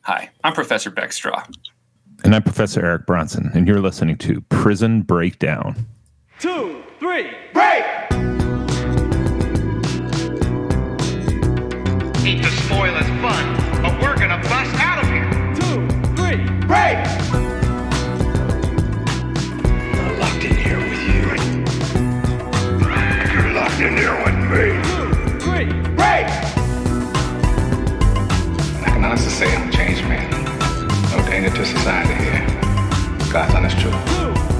Hi, I'm Professor Beck Strah. And I'm Professor Eric Bronson, and you're listening to Prison Breakdown. 2, 3, break! Hate to spoil his fun, but we're gonna bust out of here. 2, 3, break! I'm locked in here with you. You're locked in here with me. 2, 3, break! I can honestly say I'm a changed man. No danger to society here. God's honest truth. 2,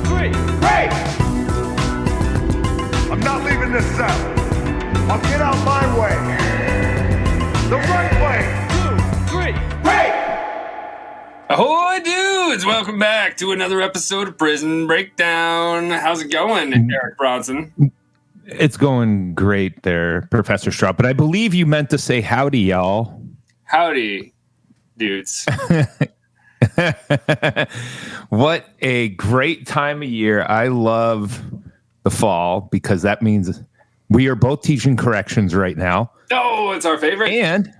3, break! I'm not leaving this cell. I'll get out my way. The right way. 2, 3, break! Ahoy, dudes! Welcome back to another episode of Prison Breakdown. How's it going, Eric Bronson? It's going great there, Professor Strah, but I believe you meant to say howdy, y'all. Howdy, dudes. What a great time of year. I love the fall because that means we are both teaching corrections right now. Oh, it's our favorite. And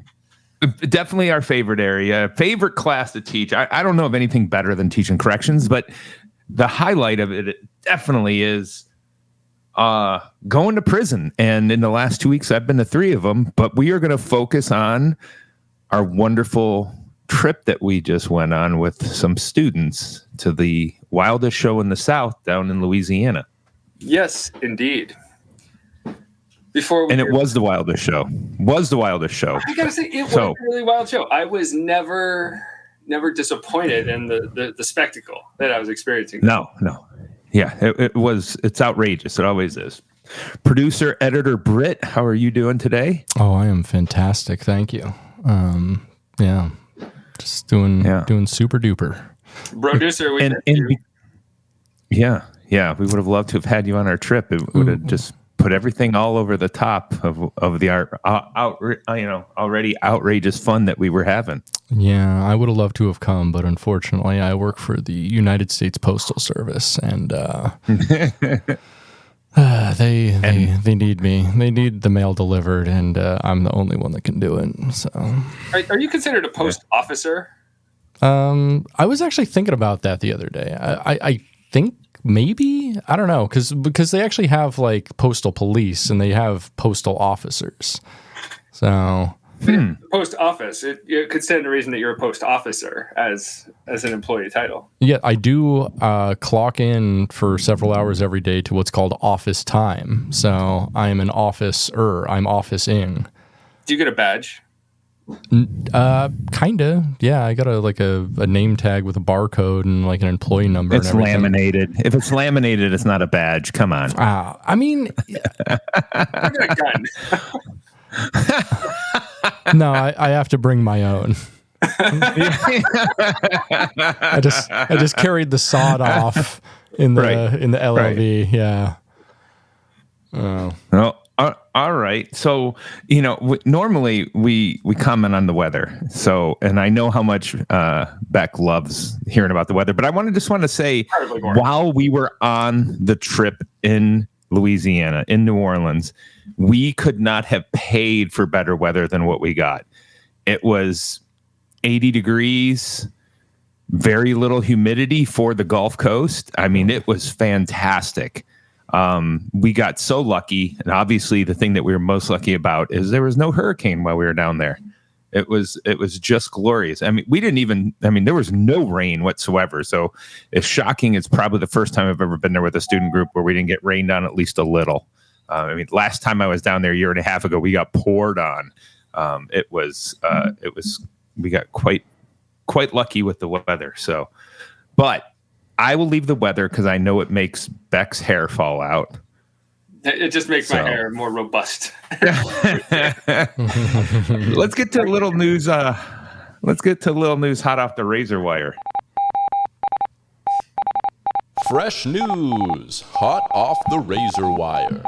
definitely our favorite area, favorite class to teach. I don't know of anything better than teaching corrections, but the highlight of it definitely is going to prison. And in the last 2 weeks, I've been to 3 of them, but we are going to focus on our wonderful trip that we just went on with some students to the wildest show in the South down in Louisiana. Yes, indeed. It was the wildest show. I gotta say, it was a really wild show. I was never disappointed in the spectacle that I was experiencing. No. Yeah, it's outrageous. It always is. Producer, editor Britt, how are you doing today? Oh, I am fantastic. Thank you. Yeah, just doing super duper. Producer, yeah, we would have loved to have had you on our trip. It would have just put everything all over the top of the already outrageous fun that we were having. Yeah, I would have loved to have come, but unfortunately, I work for the United States Postal Service, and they need me. They need the mail delivered, and I'm the only one that can do it. So, are you considered a post officer? I was actually thinking about that the other day. I think maybe, I don't know, because they actually have like postal police and they have postal officers. So post office, it could stand to reason that you're a post officer as an employee title. Yeah, I do clock in for several hours every day to what's called office time. So I'm an officer. I'm officing. Do you get a badge? Kinda. Yeah, I got a name tag with a barcode and like an employee number. It's and everything. laminated. If it's laminated, it's not a badge. Come on. I mean, I got a gun. No, I have to bring my own. I just carried the sawed off in the LLV. Right. Yeah. Oh. Well, all right. So, normally we comment on the weather. So, and I know how much Beck loves hearing about the weather, but I want to say, while we were on the trip in Louisiana, in New Orleans, we could not have paid for better weather than what we got. It was 80 degrees, very little humidity for the Gulf Coast. I mean, it was fantastic. We got so lucky, and obviously the thing that we were most lucky about is there was no hurricane while we were down there. It was just glorious. I mean, there was no rain whatsoever. So as shocking, it's probably the first time I've ever been there with a student group where we didn't get rained on at least a little. Last time I was down there a year and a half ago, we got poured on. We got quite lucky with the weather. So, but I will leave the weather because I know it makes Beck's hair fall out. It just makes my hair more robust. Let's get to a little news. Hot off the razor wire. Fresh news, hot off the razor wire.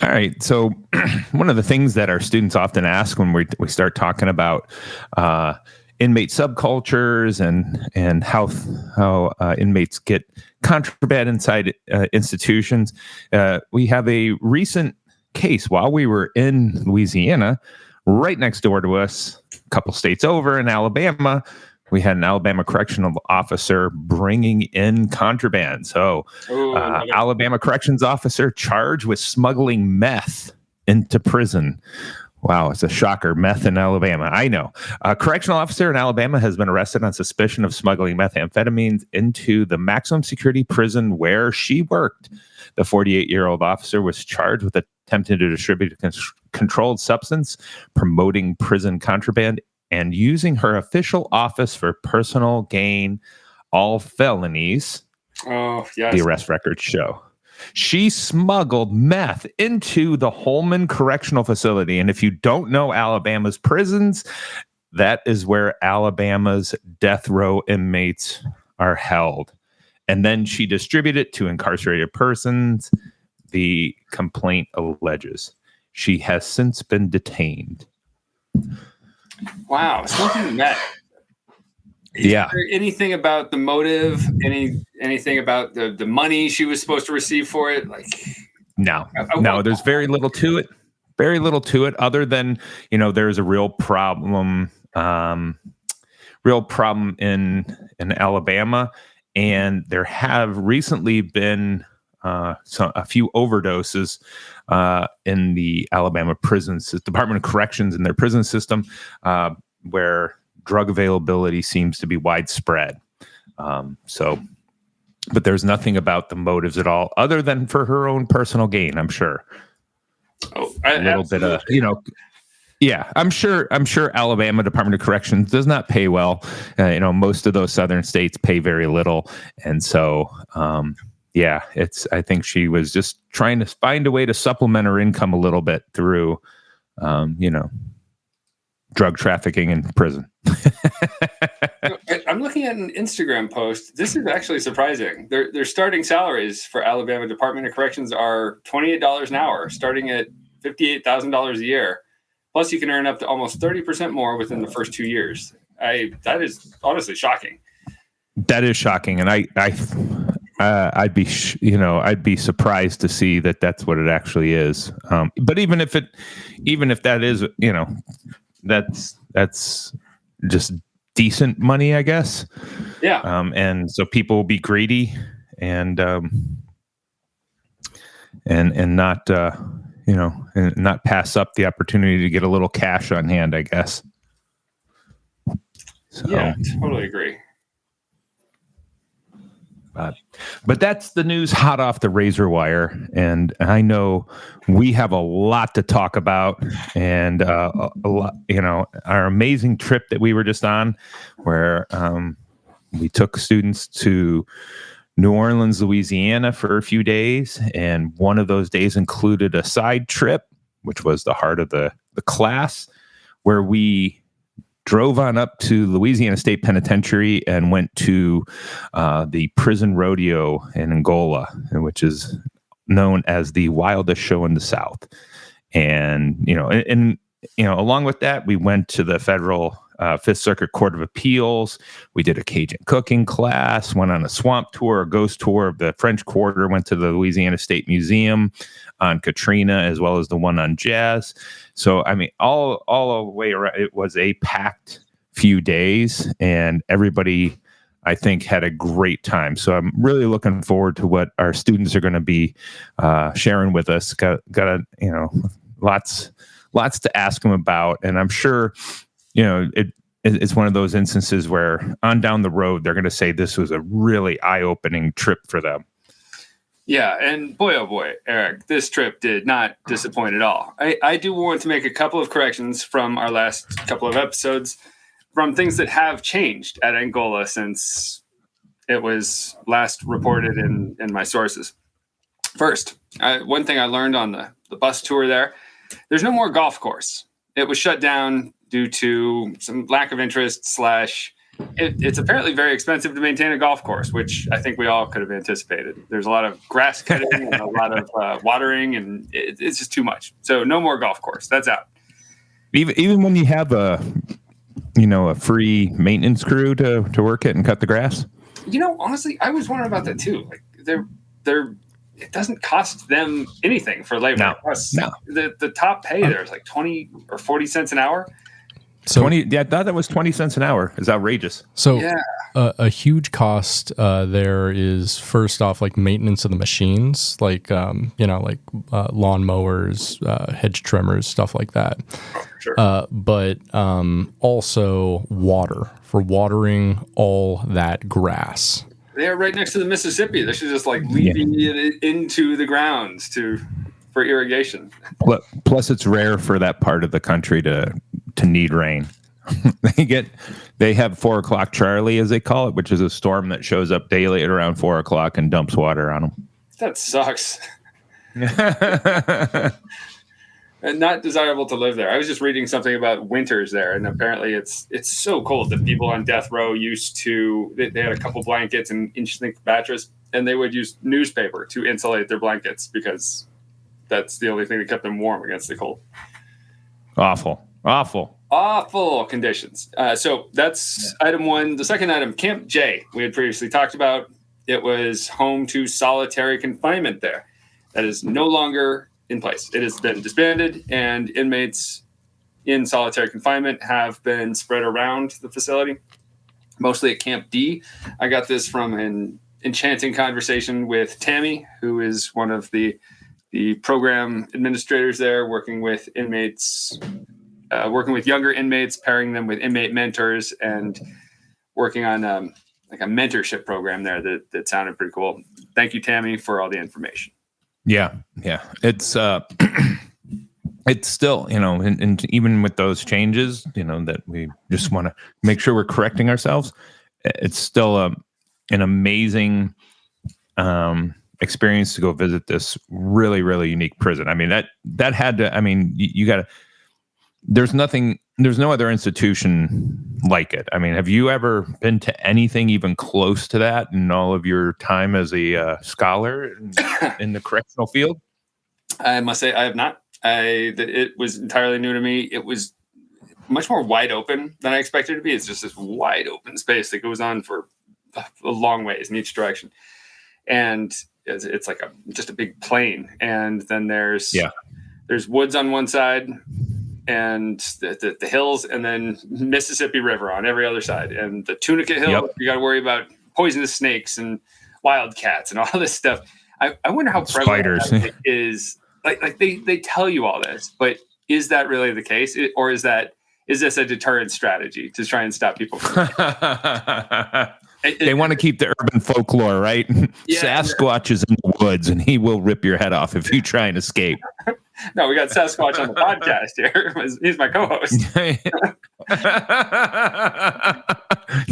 All right. So one of the things that our students often ask when we start talking about inmate subcultures and how inmates get contraband inside institutions. We have a recent case while we were in Louisiana right next door to us, a couple states over in Alabama, we had an Alabama correctional officer bringing in contraband. So Alabama corrections officer charged with smuggling meth into prison. Wow, it's a shocker. Meth in Alabama. I know. A correctional officer in Alabama has been arrested on suspicion of smuggling methamphetamines into the maximum security prison where she worked. The 48-year-old officer was charged with attempting to distribute a controlled substance, promoting prison contraband, and using her official office for personal gain, all felonies. Oh, yes. The arrest records show. She smuggled meth into the Holman Correctional Facility. And if you don't know Alabama's prisons, that is where Alabama's death row inmates are held. And then she distributed it to incarcerated persons, the complaint alleges. She has since been detained. Wow, smoking meth. Is there anything about the motive? Anything about the money she was supposed to receive for it? Like, no. There's very little to it. Very little to it, other than there's a real problem. In Alabama, and there have recently been a few overdoses in the Alabama prisons, Department of Corrections in their prison system, where drug availability seems to be widespread. But there's nothing about the motives at all, other than for her own personal gain, I'm sure. A little bit of, yeah, I'm sure Alabama Department of Corrections does not pay well. Most of those southern states pay very little. And so, I think she was just trying to find a way to supplement her income a little bit through, drug trafficking in prison. I'm looking at an Instagram post. This is actually surprising. Their starting salaries for Alabama Department of Corrections are $28 an hour, starting at $58,000 a year. Plus, you can earn up to almost 30% more within the first 2 years. That is honestly shocking. That is shocking, and I'd be surprised to see that that's what it actually is. But even if that is, that's just decent money, I guess. Yeah. And so people will be greedy and not, and not pass up the opportunity to get a little cash on hand, I guess. So, yeah, totally agree. But that's the news hot off the razor wire. And I know we have a lot to talk about, and a lot, our amazing trip that we were just on, where we took students to New Orleans, Louisiana for a few days. And one of those days included a side trip, which was the heart of the class, where we drove on up to Louisiana State Penitentiary and went to the Prison Rodeo in Angola, which is known as the wildest show in the South. And, along with that, we went to the federal Fifth Circuit Court of Appeals. We did a Cajun cooking class, went on a swamp tour, a ghost tour of the French Quarter, went to the Louisiana State Museum on Katrina, as well as the one on jazz. So, all the way around, it was a packed few days, and everybody, I think, had a great time. So I'm really looking forward to what our students are going to be sharing with us. Got lots to ask them about, and I'm sure, it's one of those instances where on down the road, they're going to say this was a really eye-opening trip for them. Yeah, and boy, oh boy, Eric, this trip did not disappoint at all. I do want to make a couple of corrections from our last couple of episodes, from things that have changed at Angola since it was last reported in my sources. First, one thing I learned on the bus tour there's no more golf course. It was shut down due to some lack of interest / it's apparently very expensive to maintain a golf course, which I think we all could have anticipated. There's a lot of grass cutting and a lot of watering, and it's just too much. So no more golf course. That's out. Even when you have a free maintenance crew to work it and cut the grass. Honestly, I was wondering about that too. Like they're it doesn't cost them anything for labor. No. The top pay there is like 20 or 40 cents an hour. So 20. Yeah, I thought that was 20 cents an hour. It's outrageous. So Yeah. a huge cost there is, first off, like maintenance of the machines, like lawn mowers, hedge trimmers, stuff like that. Sure. But also water for watering all that grass. They are right next to the Mississippi. They should just like leading it into the grounds for irrigation. Plus, it's rare for that part of the country to need rain. They have 4 o'clock Charlie, as they call it, which is a storm that shows up daily at around 4 o'clock and dumps water on them. That sucks. And not desirable to live there. I was just reading something about winters there, and apparently it's so cold that people on death row used to, they had a couple blankets and inch-thick mattress, and they would use newspaper to insulate their blankets because that's the only thing that kept them warm against the cold. Awful conditions. So that's item 1. The second item, Camp J, we had previously talked about. It was home to solitary confinement there. That is no longer in place. It has been disbanded, and inmates in solitary confinement have been spread around the facility, mostly at Camp D. I got this from an enchanting conversation with Tammy, who is one of the program administrators there, working with inmates, working with younger inmates, pairing them with inmate mentors, and working on like a mentorship program there that sounded pretty cool. Thank you, Tammy, for all the information. Yeah. It's still, and even with those changes, that we just want to make sure we're correcting ourselves. It's still an amazing experience to go visit this really, really unique prison. I mean, that had to, you got to, there's no other institution like it. I mean, have you ever been to anything even close to that in all of your time as a scholar in the correctional field? I must say I have not. It was entirely new to me. It was much more wide open than I expected it to be. It's just this wide open space that goes on for a long ways in each direction. And it's like just a big plain. And then there's woods on one side, and the hills, and then Mississippi River on every other side. And the Tunica Hill, you got to worry about poisonous snakes and wildcats and all this stuff. I wonder how prevalent that is. Like they tell you all this, but is that really the case? Or is this a deterrent strategy to try and stop people from They want to keep the urban folklore, right? Yeah, Sasquatch is in the woods, and he will rip your head off if you try and escape. No, we got Sasquatch on the podcast here. He's my co-host.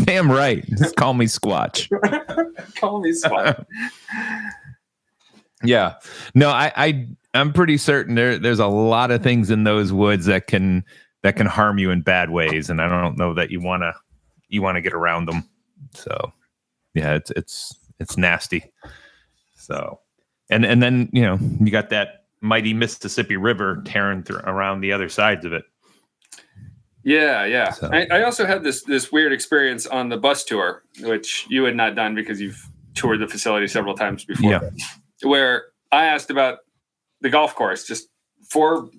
Damn right. Just call me Squatch. Call me Squatch. Yeah. No, I'm pretty certain there's a lot of things in those woods that can harm you in bad ways, and I don't know that you want to get around them. So, yeah, it's nasty. So, and then you got that mighty Mississippi River tearing around the other sides of it. Yeah. So. I also had this weird experience on the bus tour, which you had not done because you've toured the facility several times before, where I asked about the golf course just for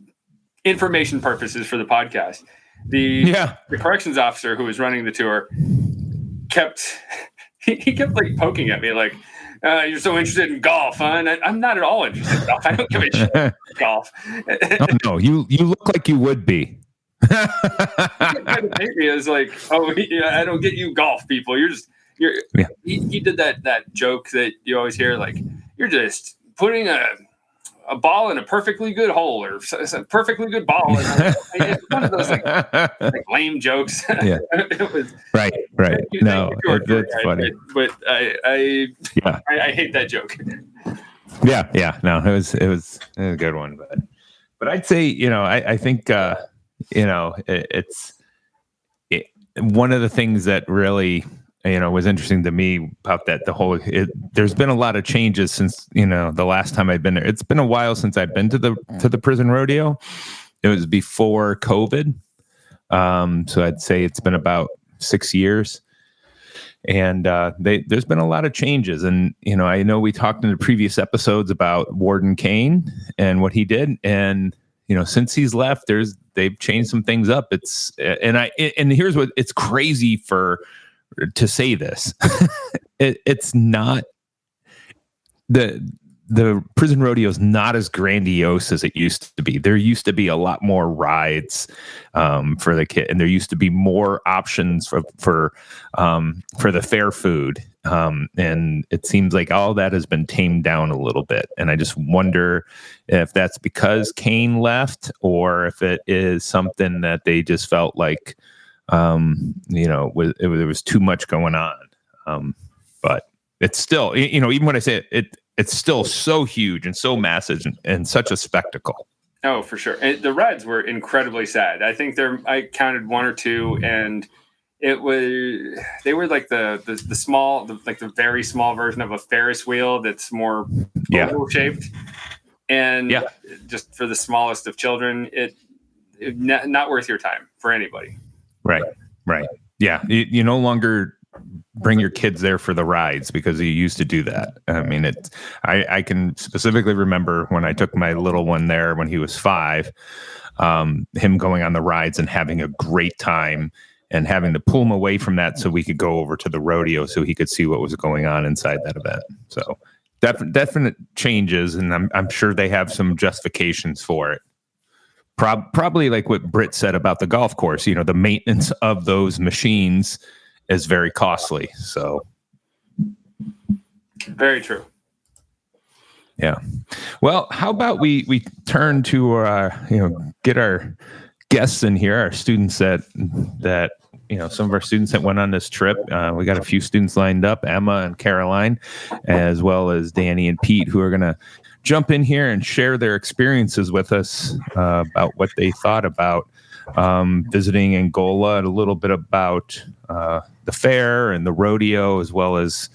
information purposes for the podcast. The corrections officer who was running the tour kept like poking at me like, you're so interested in golf, huh? And I'm not at all interested in golf. I don't give a shit about golf. Oh, no, you look like you would be. He kind of paint me as like, I don't get you golf people. He did that joke that you always hear, like, you're just putting a ball in a perfectly good hole, or a perfectly good ball. It's one of those like lame jokes. Yeah. It was right. No, it's funny. But I hate that joke. Yeah. No, it was a good one, but I'd say I think it's one of the things that really was interesting to me about that. There's been a lot of changes since the last time I've been there. It's been a while since I've been to the Prison Rodeo. It was before COVID, so I'd say it's been about 6 years. And there's been a lot of changes. And, I know we talked in the previous episodes about Warden Kane and what he did. And, since he's left, they've changed some things up. And here's what it's crazy to say this. It's not the prison rodeo is not as grandiose as it used to be. There used to be a lot more rides for the kid, and there used to be more options for the fair food. And it seems like all that has been tamed down a little bit. And I just wonder if that's because Kane left, or if it is something that they just felt like there was too much going on. But it's still, even when I say it, it's still so huge and so massive and such a spectacle. Oh, for sure. And the rides were incredibly sad. I think I counted one or two, and they were like the small, like the very small version of a Ferris wheel that's more oval shaped. And just for the smallest of children, it not worth your time for anybody. Right. Yeah. You no longer bring your kids there for the rides, because you used to do that. I mean, I can specifically remember when I took my little one there when he was 5, him going on the rides and having a great time, and having to pull him away from that so we could go over to the rodeo so he could see what was going on inside that event. So definite changes, and I'm sure they have some justifications for it. Probably like what Britt said about the golf course, the maintenance of those machines is very costly. So very true. Yeah. Well, how about we turn to get our guests in here, our students that some of our students that went on this trip. We got a few students lined up, Emma and Caroline, as well as Danny and Pete, who are going to jump in here and share their experiences with us about what they thought about visiting Angola, and a little bit about the fair and the rodeo, as well as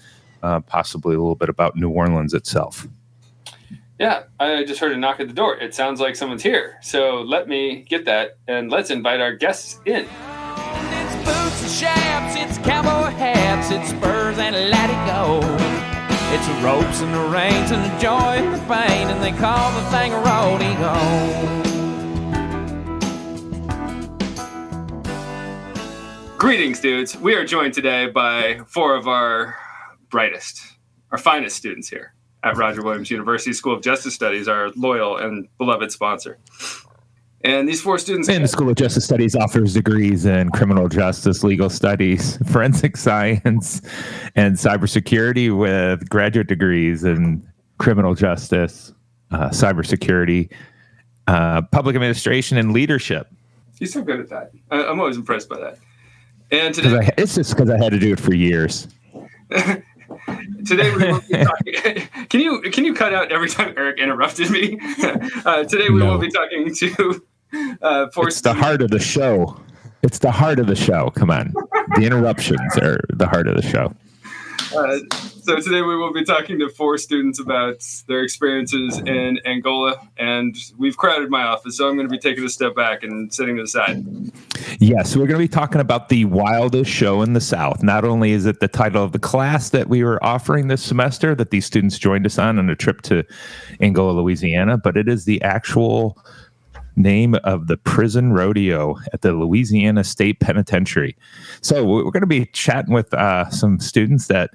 possibly a little bit about New Orleans itself. Yeah, I just heard a knock at the door. It sounds like someone's here. So let me get that, and let's invite our guests in. It's boots and chaps, it's cowboy hats, it's spurs and let it go. It's the ropes and the reins and the joy and the pain, and they call the thing a rodeo. Greetings, dudes. We are joined today by 4 of our finest students here at Roger Williams University School of Justice Studies, our loyal and beloved sponsor. And these 4 students... And the School of Justice Studies offers degrees in criminal justice, legal studies, forensic science, and cybersecurity, with graduate degrees in criminal justice, cybersecurity, public administration, and leadership. You're so good at that. I'm always impressed by that. And today, it's just because I had to do it for years. Today we will be talking. Can you cut out every time Eric interrupted me? Today we will be talking to. It's the heart of the show. It's the heart of the show. Come on, the interruptions are the heart of the show. So today we will be talking to 4 students about their experiences in Angola, and we've crowded my office, so I'm going to be taking a step back and sitting to the side. Yes, we're going to be talking about the wildest show in the South. Not only is it the title of the class that we were offering this semester that these students joined us on a trip to Angola, Louisiana, but it is the actual name of the Prison Rodeo at the Louisiana State Penitentiary. So we're going to be chatting with some students that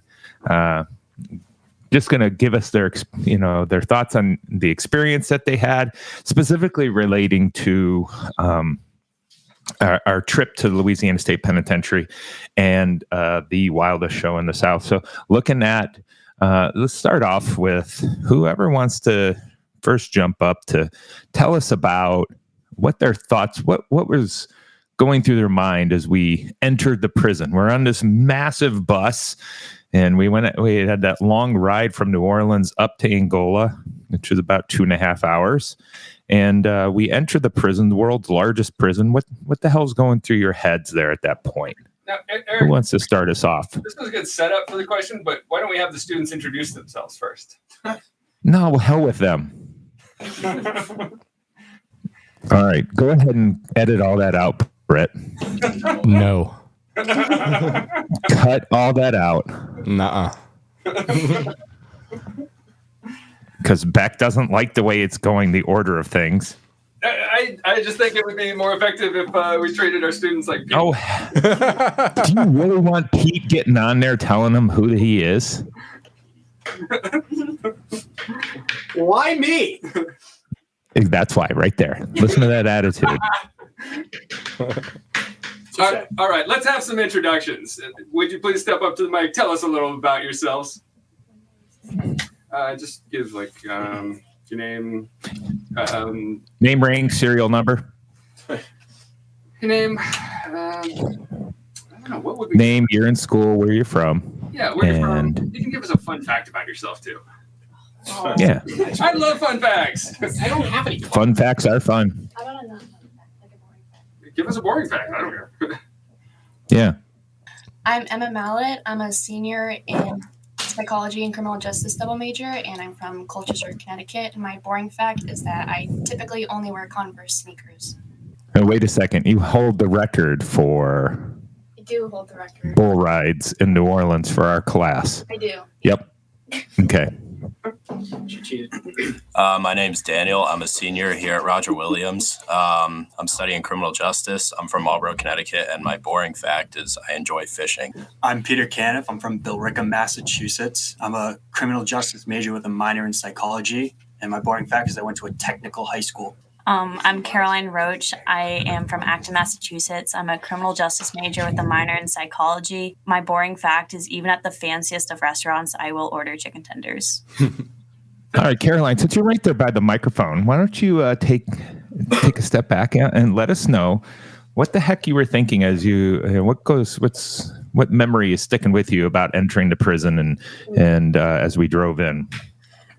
just going to give us their thoughts on the experience that they had, specifically relating to our trip to the Louisiana State Penitentiary and the wildest show in the South. So looking at, let's start off with whoever wants to first jump up to tell us about what their thoughts, what was going through their mind as we entered the prison. We're on this massive bus, and we had that long ride from New Orleans up to Angola, which was about 2.5 hours. And we entered the prison, the world's largest prison. What the hell's going through your heads there at that point? Now, Eric, who wants to start us off? This was a good setup for the question, but why don't we have the students introduce themselves first? No, well, hell with them. All right, go ahead and edit all that out, Brett. No. Cut all that out. Nuh-uh. Because Beck doesn't like the way it's going, the order of things. I just think it would be more effective if we treated our students like people. Oh, do you really want Pete getting on there telling him who he is? Why me? That's why, right there. Listen to that attitude. All right, let's have some introductions. Would you please step up to the mic? Tell us a little about yourselves. Just give your name. Name, rank, serial number. Your name. I don't know. What would we name, year in school, where you're from. Yeah, where you're from. You can give us a fun fact about yourself too. Oh, yeah. I love fun facts. I don't have any. Fun facts are fun. I want to know a fun fact, like a boring fact. Give us a boring fact. I don't care. Yeah. I'm Emma Mallet. I'm a senior in psychology and criminal justice double major, and I'm from Colchester, Connecticut. And my boring fact is that I typically only wear Converse sneakers. Wait a second. You hold the record for I do hold the record. bull rides in New Orleans for our class. I do. Yep. Okay. My name's Daniel. I'm a senior here at Roger Williams. I'm studying criminal justice. I'm from Marlborough, Connecticut, and my boring fact is I enjoy fishing. I'm Peter Caniff. I'm from Billerica, Massachusetts. I'm a criminal justice major with a minor in psychology, and my boring fact is I went to a technical high school. I'm Caroline Roach. I am from Acton, Massachusetts. I'm a criminal justice major with a minor in psychology. My boring fact is even at the fanciest of restaurants, I will order chicken tenders. All right, Caroline, since you're right there by the microphone, why don't you take a step back and let us know what the heck you were thinking as what memory is sticking with you about entering the prison and as we drove in.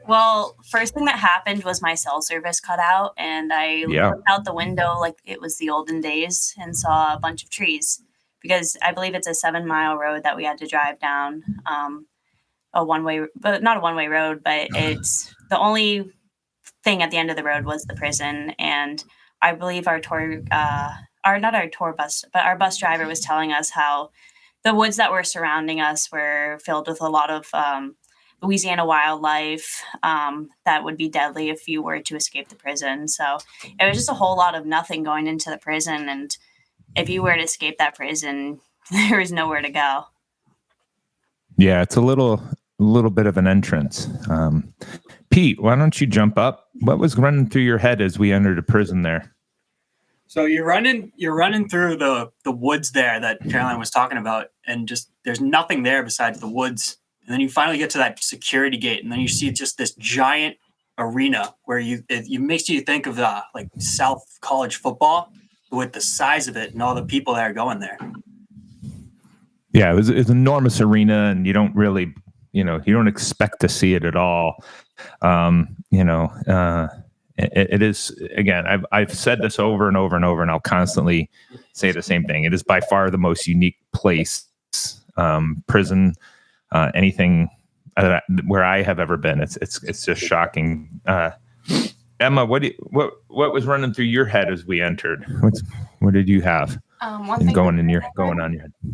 Well, first thing that happened was my cell service cut out, and I looked out the window like it was the olden days and saw a bunch of trees because I believe it's a 7-mile road that we had to drive down. A one-way, but not a one-way road, but it's the only thing at the end of the road was the prison. And I believe our bus driver was telling us how the woods that were surrounding us were filled with a lot of Louisiana wildlife that would be deadly if you were to escape the prison. So it was just a whole lot of nothing going into the prison. And if you were to escape that prison, there was nowhere to go. Yeah, it's a little bit of an entrance. Pete, why don't you jump up? What was running through your head as we entered a prison there? So you're running through the woods there that Caroline was talking about, and just there's nothing there besides the woods. And then you finally get to that security gate, and then you see just this giant arena where it makes you think of like South College football with the size of it and all the people that are going there. Yeah, it's an enormous arena, and you don't really, you don't expect to see it at all. It is, again, I've said this over and over and over, and I'll constantly say the same thing. It is by far the most unique place, prison, anything where I have ever been. It's just shocking. Emma, what was running through your head as we entered? What did you have? One thing going on your head.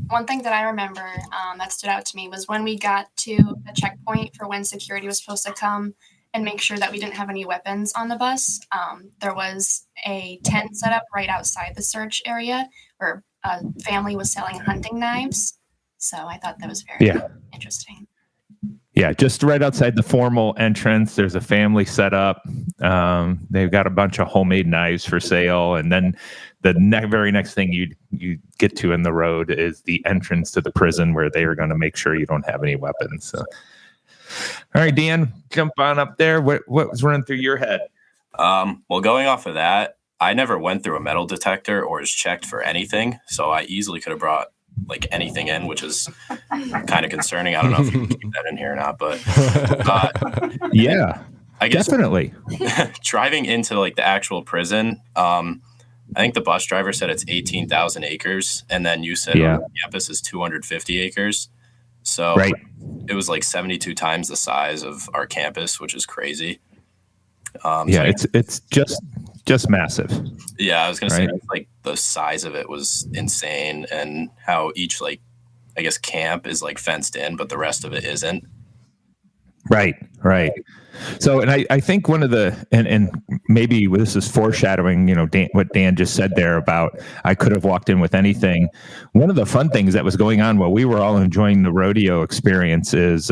One thing that I remember that stood out to me was when we got to a checkpoint for when security was supposed to come and make sure that we didn't have any weapons on the bus. There was a tent set up right outside the search area where a family was selling hunting knives. So I thought that was very interesting. Yeah, just right outside the formal entrance, there's a family set up. They've got a bunch of homemade knives for sale, and then the very next thing you get to in the road is the entrance to the prison, where they are going to make sure you don't have any weapons. So, all right, Dan, jump on up there. What was running through your head? Well, going off of that, I never went through a metal detector or was checked for anything, so I easily could have brought like anything in, which is kind of concerning. I don't know if you can keep that in here or not, but yeah, I guess definitely driving into like the actual prison. I think the bus driver said it's 18,000 acres, and then you said the campus is 250 acres. So it was like 72 times the size of our campus, which is crazy. It's just massive. Yeah, I was gonna say like the size of it was insane, and how each like I guess camp is like fenced in, but the rest of it isn't. Right. So, and I think one of the, and maybe this is foreshadowing, what Dan just said there about I could have walked in with anything. One of the fun things that was going on while we were all enjoying the rodeo experience is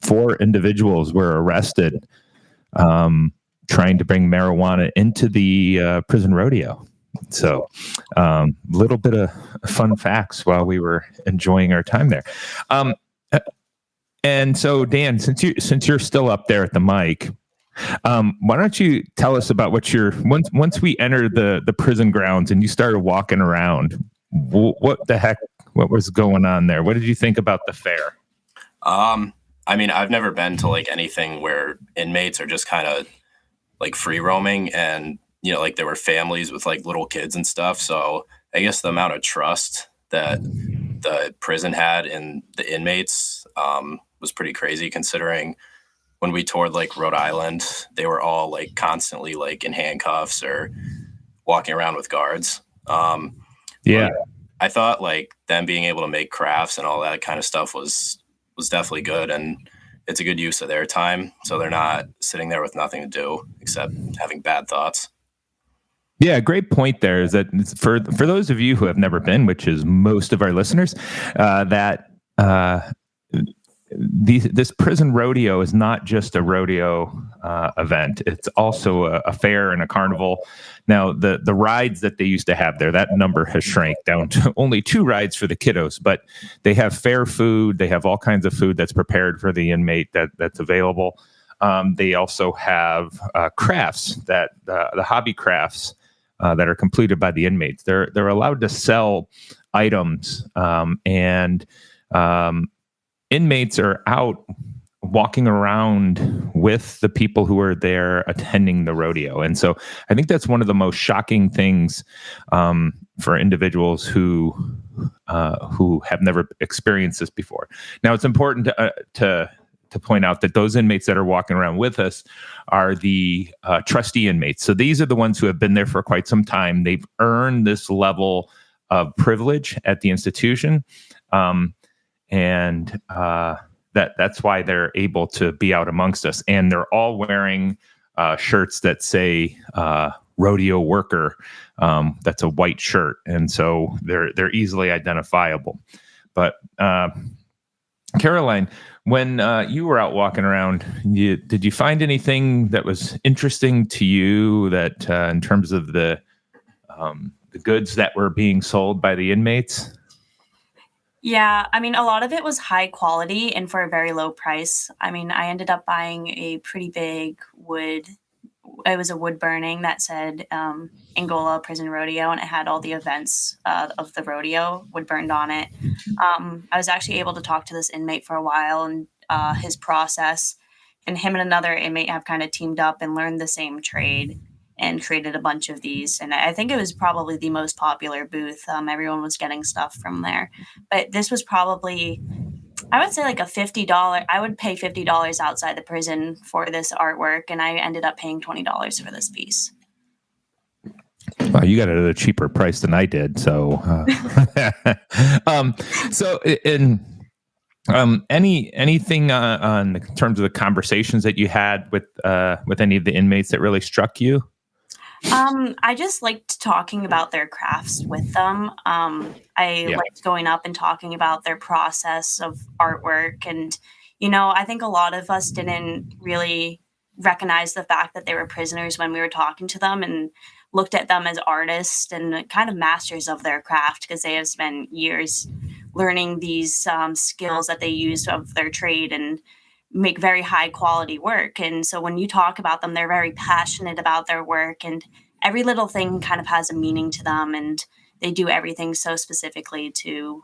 4 individuals were arrested trying to bring marijuana into the prison rodeo. So, a little bit of fun facts while we were enjoying our time there. And so, Dan, since you're still up there at the mic, why don't you tell us about what once we entered the prison grounds and you started walking around, what was going on there? What did you think about the fare? I mean, I've never been to like anything where inmates are just kind of like free roaming, and like there were families with like little kids and stuff. So I guess the amount of trust that the prison had in the inmates was pretty crazy, considering when we toured like Rhode Island, they were all like constantly like in handcuffs or walking around with guards. Yeah, I thought like them being able to make crafts and all that kind of stuff was definitely good, and it's a good use of their time, so they're not sitting there with nothing to do except having bad thoughts. Yeah, great point there is that for those of you who have never been, which is most of our listeners, this prison rodeo is not just a rodeo event. It's also a fair and a carnival. Now, the rides that they used to have there, that number has shrank down to only 2 rides for the kiddos, but they have fair food. They have all kinds of food that's prepared for the inmate that's available. They also have crafts, that the hobby crafts that are completed by the inmates. They're allowed to sell items, and inmates are out walking around with the people who are there attending the rodeo. And so I think that's one of the most shocking things for individuals who have never experienced this before. Now, it's important to point out that those inmates that are walking around with us are the trustee inmates. So these are the ones who have been there for quite some time. They've earned this level of privilege at the institution. And that's why they're able to be out amongst us. And they're all wearing shirts that say rodeo worker. That's a white shirt. And so they're easily identifiable. But Caroline, when you were out walking around, did you find anything that was interesting to you that in terms of the goods that were being sold by the inmates? Yeah, I mean, a lot of it was high quality and for a very low price. I mean, I ended up buying a pretty big wood. It was a wood burning that said Angola Prison Rodeo, and it had all the events of the rodeo wood burned on it. I was actually able to talk to this inmate for a while and his process, and him and another inmate have kind of teamed up and learned the same trade and created a bunch of these. And I think it was probably the most popular booth. Everyone was getting stuff from there. But this was probably, I would say like a $50. I would pay $50 outside the prison for this artwork, and I ended up paying $20 for this piece. Well, you got it at a cheaper price than I did. So, anything on in terms of the conversations that you had with any of the inmates that really struck you? I just liked talking about their crafts with them. I liked going up and talking about their process of artwork. And, I think a lot of us didn't really recognize the fact that they were prisoners when we were talking to them, and looked at them as artists and kind of masters of their craft, because they have spent years learning these skills that they use of their trade and make very high quality work. And so when you talk about them, they're very passionate about their work, and every little thing kind of has a meaning to them, and they do everything so specifically to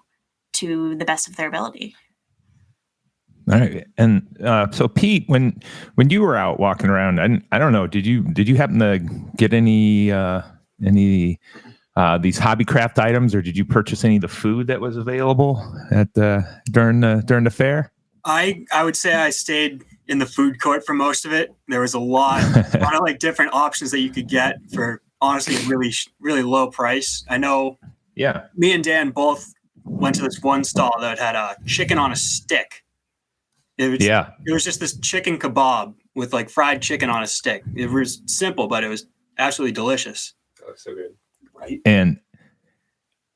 the best of their ability. All right. And so Pete, when you were out walking around, I don't know, did you happen to get any these hobby craft items, or did you purchase any of the food that was available at during the fair? I would say I stayed in the food court for most of it. There was a lot of like different options that you could get for honestly really, really low price. I know. Yeah. Me and Dan both went to this one stall that had a chicken on a stick. It was just this chicken kebab with like fried chicken on a stick. It was simple, but it was absolutely delicious. Oh, so good. Right.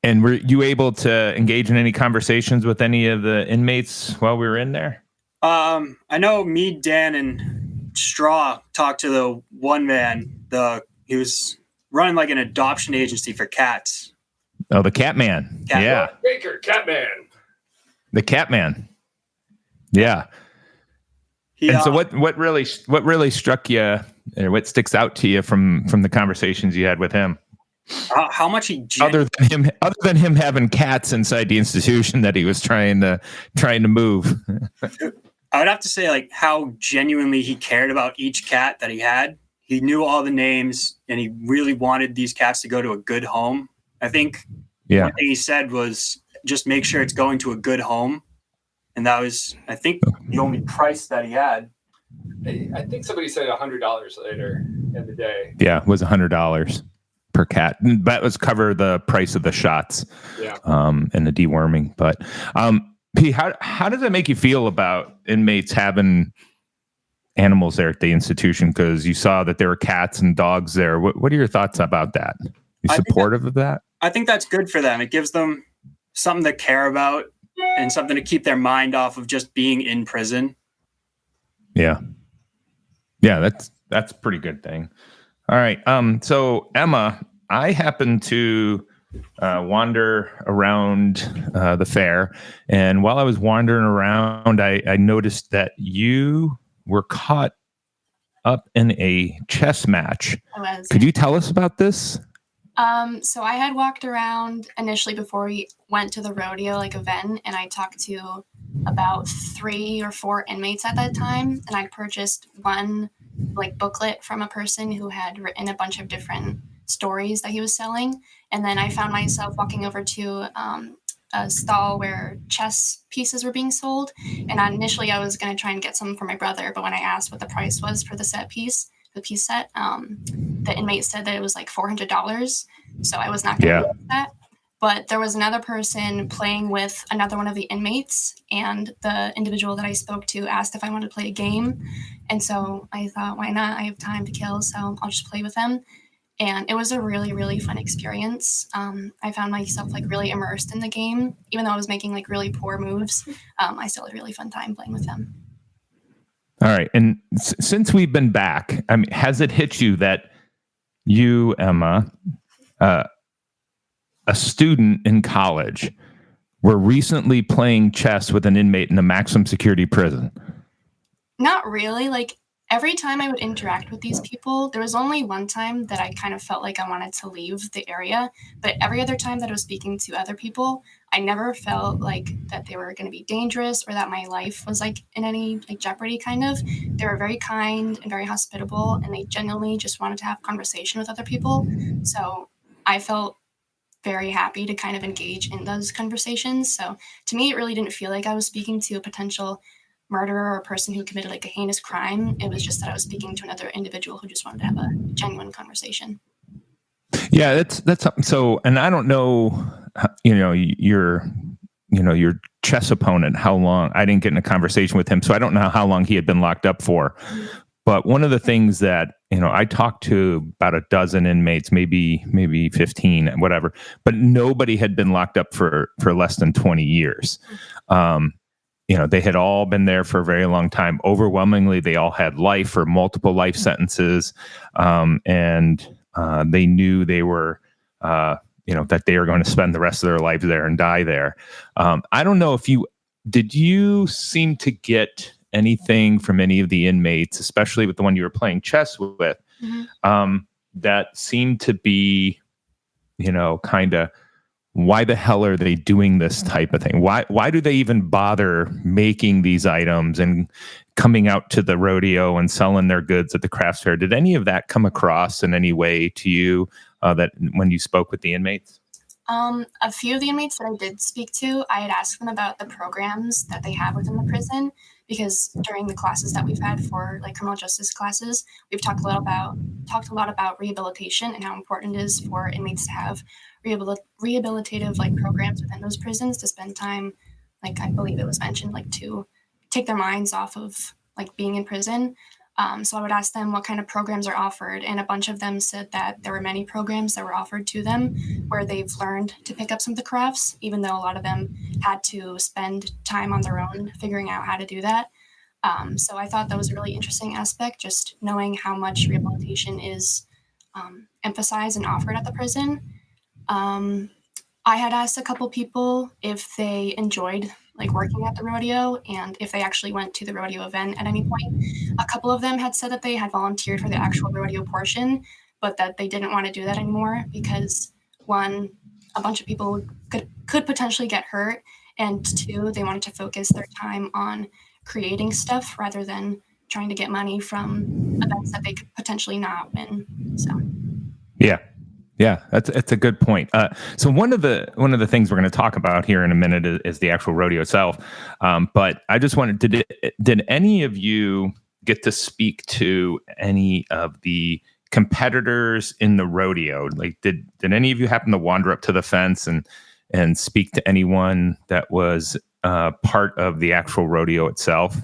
And were you able to engage in any conversations with any of the inmates while we were in there? I know me, Dan, and Strah talked to the one man. He was running like an adoption agency for cats. Oh, the cat man. Yeah. Baker, Catman. The cat man. Yeah. And so what really struck you, or what sticks out to you from the conversations you had with him? How much he other than him having cats inside the institution that he was trying to move. I would have to say like how genuinely he cared about each cat that he had. He knew all the names and he really wanted these cats to go to a good home. I think one thing he said was just make sure it's going to a good home. And that was, I think, the only price that he had. I think somebody said $100 later in the day. Yeah, it was $100 per cat. That was cover the price of the shots, and the deworming. But P, how does it make you feel about inmates having animals there at the institution? Because you saw that there were cats and dogs there. What are your thoughts about that? You supportive of that? I think that's good for them. It gives them something to care about and something to keep their mind off of just being in prison. Yeah, that's a pretty good thing. All right. So Emma, I happened to wander around the fair, and while I was wandering around, I noticed that you were caught up in a chess match. I was. Could you tell us about this? So I had walked around initially before we went to the rodeo event, and I talked to about 3 or 4 inmates at that time, and I purchased one booklet from a person who had written a bunch of different stories that he was selling. And then I found myself walking over to a stall where chess pieces were being sold. And initially I was going to try and get some for my brother, but when I asked what the price was for the piece set, the inmate said that it was like $400. So I was not going to do that. But there was another person playing with another one of the inmates, and the individual that I spoke to asked if I wanted to play a game. And so I thought, why not? I have time to kill, so I'll just play with them. And it was a really, really fun experience. I found myself really immersed in the game. Even though I was making really poor moves, I still had a really fun time playing with them. All right. And since we've been back, I mean, has it hit you that you, Emma, a student in college, were recently playing chess with an inmate in a maximum security prison? Not really. Every time I would interact with these people, there was only one time that I kind of felt like I wanted to leave the area. But every other time that I was speaking to other people, I never felt that they were going to be dangerous or that my life was in any jeopardy kind of. They were very kind and very hospitable, and they genuinely just wanted to have conversation with other people. So I felt very happy to kind of engage in those conversations. So to me, it really didn't feel like I was speaking to a potential murderer or a person who committed a heinous crime. It was just that I was speaking to another individual who just wanted to have a genuine conversation. Yeah, that's something. So, and I don't know, your chess opponent, how long. I didn't get in a conversation with him, so I don't know how long he had been locked up for. But one of the things that, I talked to about a dozen inmates, maybe 15, whatever, but nobody had been locked up for less than 20 years. They had all been there for a very long time. Overwhelmingly, they all had life or multiple life sentences. And they knew they were, that they were going to spend the rest of their lives there and die there. I don't know if did you seem to get anything from any of the inmates, especially with the one you were playing chess with, that seemed to be, kind of, why the hell are they doing this type of thing? Why do they even bother making these items and coming out to the rodeo and selling their goods at the crafts fair? Did any of that come across in any way to you that when you spoke with the inmates? A few of the inmates that I did speak to, I had asked them about the programs that they have within the prison, because during the classes that we've had for like criminal justice classes, we've talked a lot about rehabilitation and how important it is for inmates to have rehabilitative like programs within those prisons to spend time, like I believe it was mentioned, like to take their minds off of like being in prison. So I would ask them what kind of programs are offered, and a bunch of them said that there were many programs that were offered to them where they've learned to pick up some of the crafts, even though a lot of them had to spend time on their own figuring out how to do that. So I thought that was a really interesting aspect, just knowing how much rehabilitation is emphasized and offered at the prison. I had asked a couple people if they enjoyed like working at the rodeo and if they actually went to the rodeo event at any point. A couple of them had said that they had volunteered for the actual rodeo portion, but that they didn't want to do that anymore because one, a bunch of people could potentially get hurt, and two, they wanted to focus their time on creating stuff rather than trying to get money from events that they could potentially not win. So Yeah, that's a good point. So one of the things we're going to talk about here in a minute is the actual rodeo itself. But I just wanted did any of you get to speak to any of the competitors in the rodeo? Like, did any of you happen to wander up to the fence and speak to anyone that was part of the actual rodeo itself?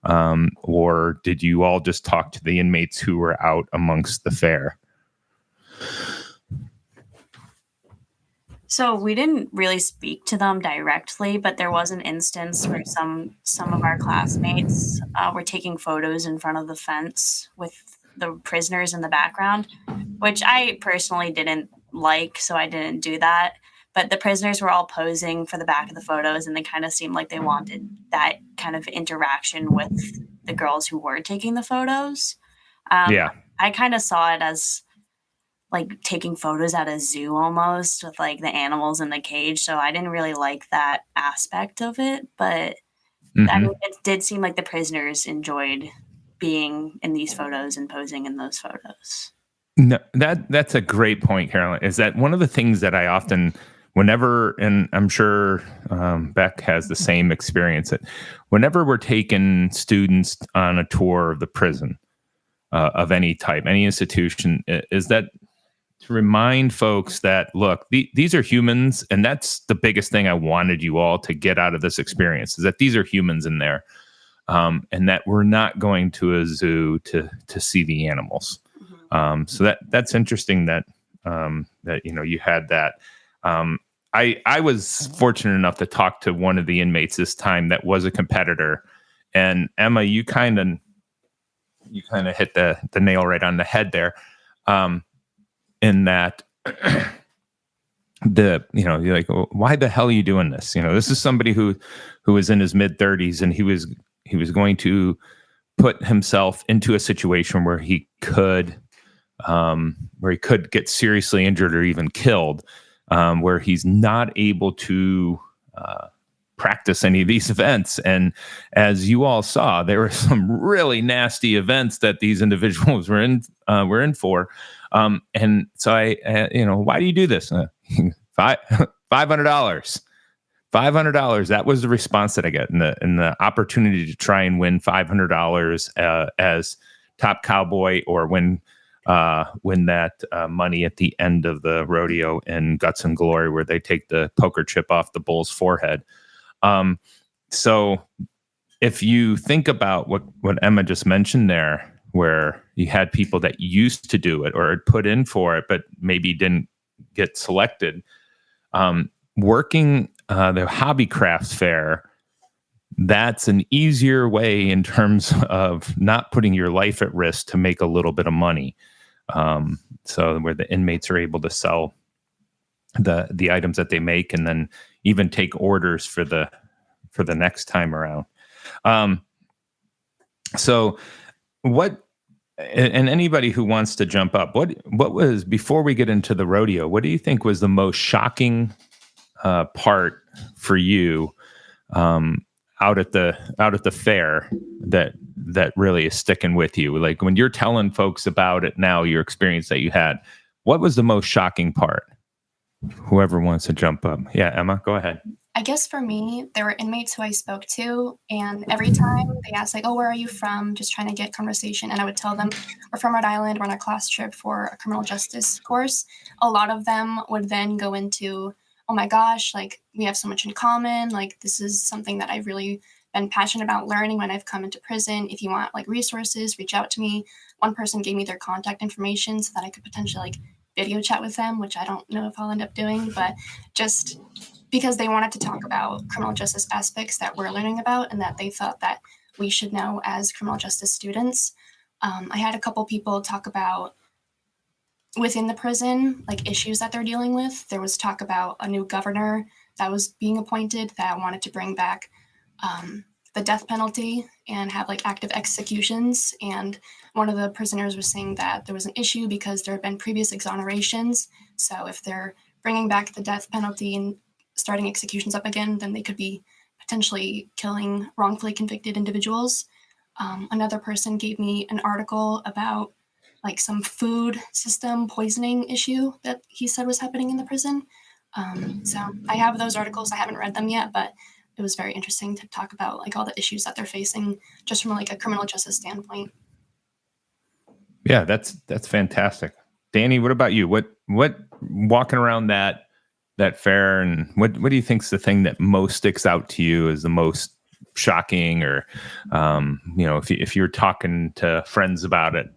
Or did you all just talk to the inmates who were out amongst the fair? So we didn't really speak to them directly, but there was an instance where some of our classmates were taking photos in front of the fence with the prisoners in the background, which I personally didn't like, so I didn't do that. But the prisoners were all posing for the back of the photos, and they kind of seemed like they wanted that kind of interaction with the girls who were taking the photos. I kind of saw it as like taking photos at a zoo almost with like the animals in the cage. So I didn't really like that aspect of it, but I mean, it did seem like the prisoners enjoyed being in these photos and posing in those photos. No, that's a great point, Carolyn, is that one of the things that I often, whenever, and I'm sure Beck has the same experience, that whenever we're taking students on a tour of the prison of any type, any institution, is that to remind folks that, look, these are humans, and that's the biggest thing I wanted you all to get out of this experience, is that these are humans in there, and that we're not going to a zoo to see the animals. So that's interesting that you had that. I was fortunate enough to talk to one of the inmates this time that was a competitor, and Emma, you kind of hit the nail right on the head there. In that, you're like, well, why the hell are you doing this? This is somebody who was in his mid 30s, and he was going to put himself into a situation where he could get seriously injured or even killed, where he's not able to practice any of these events. And as you all saw, there were some really nasty events that these individuals were in for. And so why do you do this? $500. $500. That was the response that I get, and the opportunity to try and win $500 as top cowboy, or win that money at the end of the rodeo in Guts and Glory, where they take the poker chip off the bull's forehead. So if you think about what Emma just mentioned there, where you had people that used to do it or had put in for it, but maybe didn't get selected, working the hobby crafts fair, that's an easier way in terms of not putting your life at risk to make a little bit of money. So where the inmates are able to sell the items that they make, and then even take orders for the next time around. So what, and anybody who wants to jump up, what was, before we get into the rodeo, what do you think was the most shocking part for you out at the fair that really is sticking with you? Like, when you're telling folks about it now, your experience that you had, what was the most shocking part? Whoever wants to jump up. Yeah, Emma, go ahead. I guess for me, there were inmates who I spoke to, and every time they asked, like, "Oh, where are you from?" Just trying to get conversation, and I would tell them, "We're from Rhode Island. We're on a class trip for a criminal justice course." A lot of them would then go into, "Oh my gosh, like we have so much in common. Like this is something that I've really been passionate about learning when I've come into prison. If you want like resources, reach out to me." One person gave me their contact information so that I could potentially like video chat with them, which I don't know if I'll end up doing, but just because they wanted to talk about criminal justice aspects that we're learning about and that they thought that we should know as criminal justice students. I had a couple people talk about within the prison, like issues that they're dealing with. There was talk about a new governor that was being appointed that wanted to bring back the death penalty and have like active executions. And one of the prisoners was saying that there was an issue because there had been previous exonerations. So if they're bringing back the death penalty and starting executions up again, then they could be potentially killing wrongfully convicted individuals. Another person gave me an article about like some food system poisoning issue that he said was happening in the prison. So I have those articles. I haven't read them yet, but it was very interesting to talk about like all the issues that they're facing just from like a criminal justice standpoint. Yeah, that's fantastic. Danny, what about you? What walking around that fair, and what do you think's the thing that most sticks out to you as the most shocking, or if you're talking to friends about it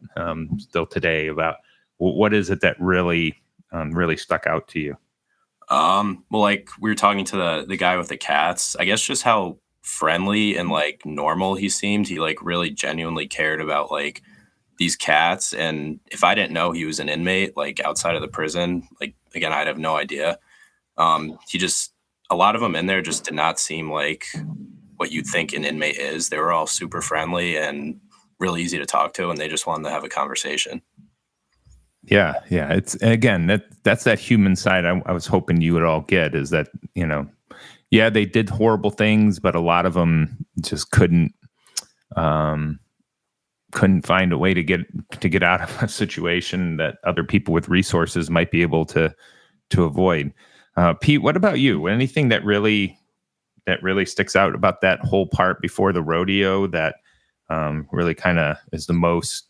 still today, about what is it that really stuck out to you? Well, like we were talking to the guy with the cats, I guess just how friendly and like normal he seemed. He like really genuinely cared about like these cats. And if I didn't know he was an inmate, like outside of the prison, like again, I'd have no idea. A lot of them in there just did not seem like what you'd think an inmate is. They were all super friendly and really easy to talk to, and they just wanted to have a conversation. Yeah. It's, again, that's that human side I was hoping you would all get, is that, they did horrible things, but a lot of them just couldn't find a way to get out of a situation that other people with resources might be able to avoid. Pete, what about you? Anything that really sticks out about that whole part before the rodeo that really kind of is the most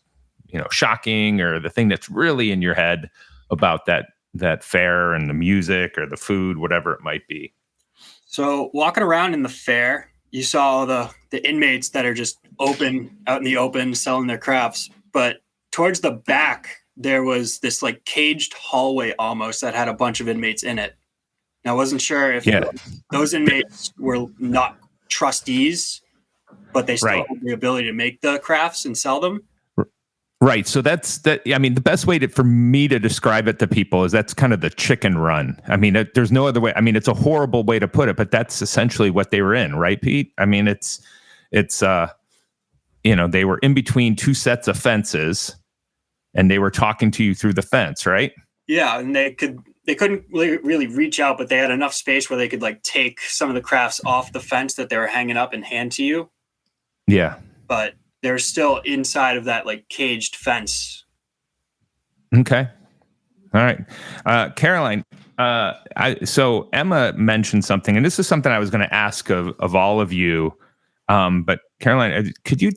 shocking, or the thing that's really in your head about that fair and the music or the food, whatever it might be? So walking around in the fair, you saw the inmates that are just out in the open selling their crafts. But towards the back, there was this like caged hallway almost that had a bunch of inmates in it. And I wasn't sure if those inmates were not trustees, but they still had the ability to make the crafts and sell them. Right. So that's that. I mean, the best way for me to describe it to people is that's kind of the chicken run. I mean, there's no other way. I mean, it's a horrible way to put it, but that's essentially what they were in. Right, Pete? I mean, it's they were in between two sets of fences and they were talking to you through the fence. Right. Yeah. And they couldn't really reach out, but they had enough space where they could like take some of the crafts off the fence that they were hanging up and hand to you. Yeah. But they're still inside of that like caged fence. Okay. All right. Caroline, so Emma mentioned something, and this is something I was going to ask of all of you. But Caroline, could you,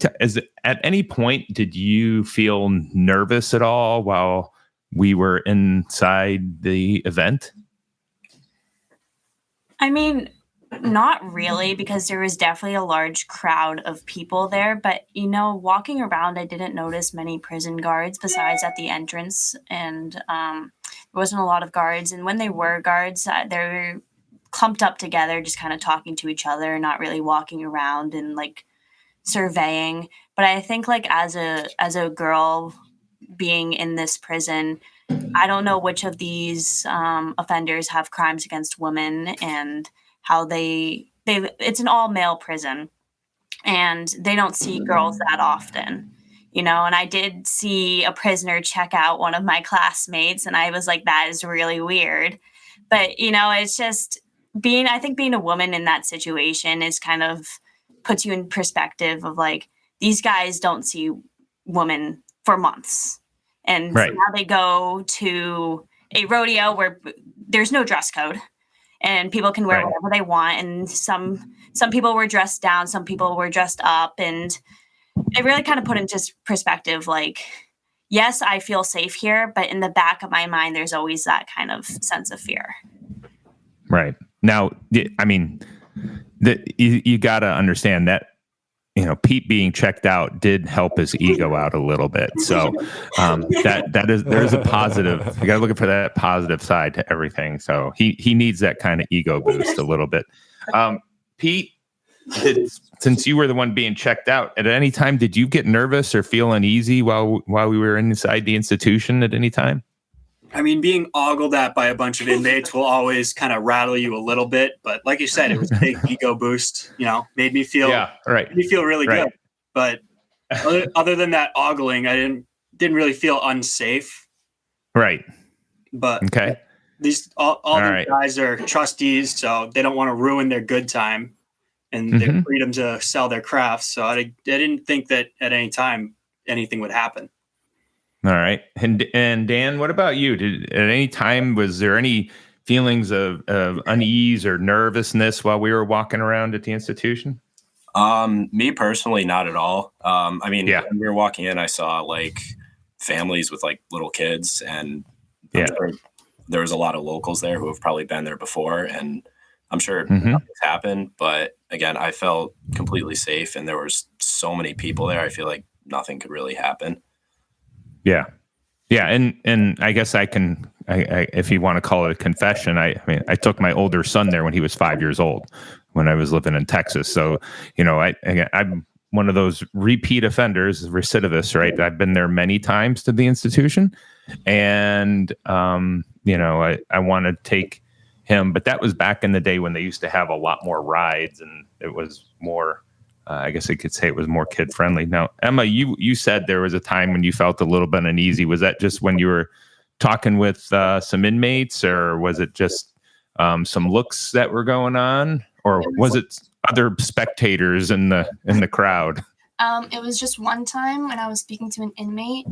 at any point, did you feel nervous at all while we were inside the event? I mean, not really, because there was definitely a large crowd of people there. But, walking around, I didn't notice many prison guards besides at the entrance. And there wasn't a lot of guards. And when they were guards, they were clumped up together, just kind of talking to each other, not really walking around and like surveying. But I think like as a girl being in this prison, I don't know which of these offenders have crimes against women and how it's an all male prison and they don't see girls that often, and I did see a prisoner check out one of my classmates and I was like, that is really weird. But, it's just I think being a woman in that situation is kind of puts you in perspective of like, these guys don't see women for months. And now they go to a rodeo where there's no dress code. and people can wear whatever they want. And some people were dressed down, some people were dressed up, and it really kind of put into perspective, like, yes, I feel safe here, but in the back of my mind, there's always that kind of sense of fear. Right. Now, I mean, you got to understand that, Pete being checked out did help his ego out a little bit. So there's a positive. You got to look for that positive side to everything. So he needs that kind of ego boost a little bit. Pete, since you were the one being checked out, at any time did you get nervous or feel uneasy while we were inside the institution at any time? I mean, being ogled at by a bunch of inmates will always kind of rattle you a little bit. But like you said, it was a big ego boost, made me feel really good. But other than that ogling, I didn't really feel unsafe. Right. But okay. All these guys are trustees, so they don't want to ruin their good time and their freedom to sell their crafts. So I didn't think that at any time anything would happen. All right. And Dan, what about you? At any time, was there any feelings of unease or nervousness while we were walking around at the institution? Me personally, not at all. I mean, when we were walking in, I saw like families with like little kids, and I'm sure there was a lot of locals there who have probably been there before, and I'm sure nothing's happened. But again, I felt completely safe, and there was so many people there. I feel like nothing could really happen. Yeah. Yeah. And I guess I can, if you want to call it a confession, I mean, I took my older son there when he was 5 years old, when I was living in Texas. So, I'm one of those repeat offenders, recidivists, right? I've been there many times to the institution, and, I want to take him, but that was back in the day when they used to have a lot more rides, and it was more, I guess I could say it was more kid friendly. Now, Emma, you said there was a time when you felt a little bit uneasy. Was that just when you were talking with some inmates, or was it just some looks that were going on, or was it other spectators in the crowd? It was just one time when I was speaking to an inmate.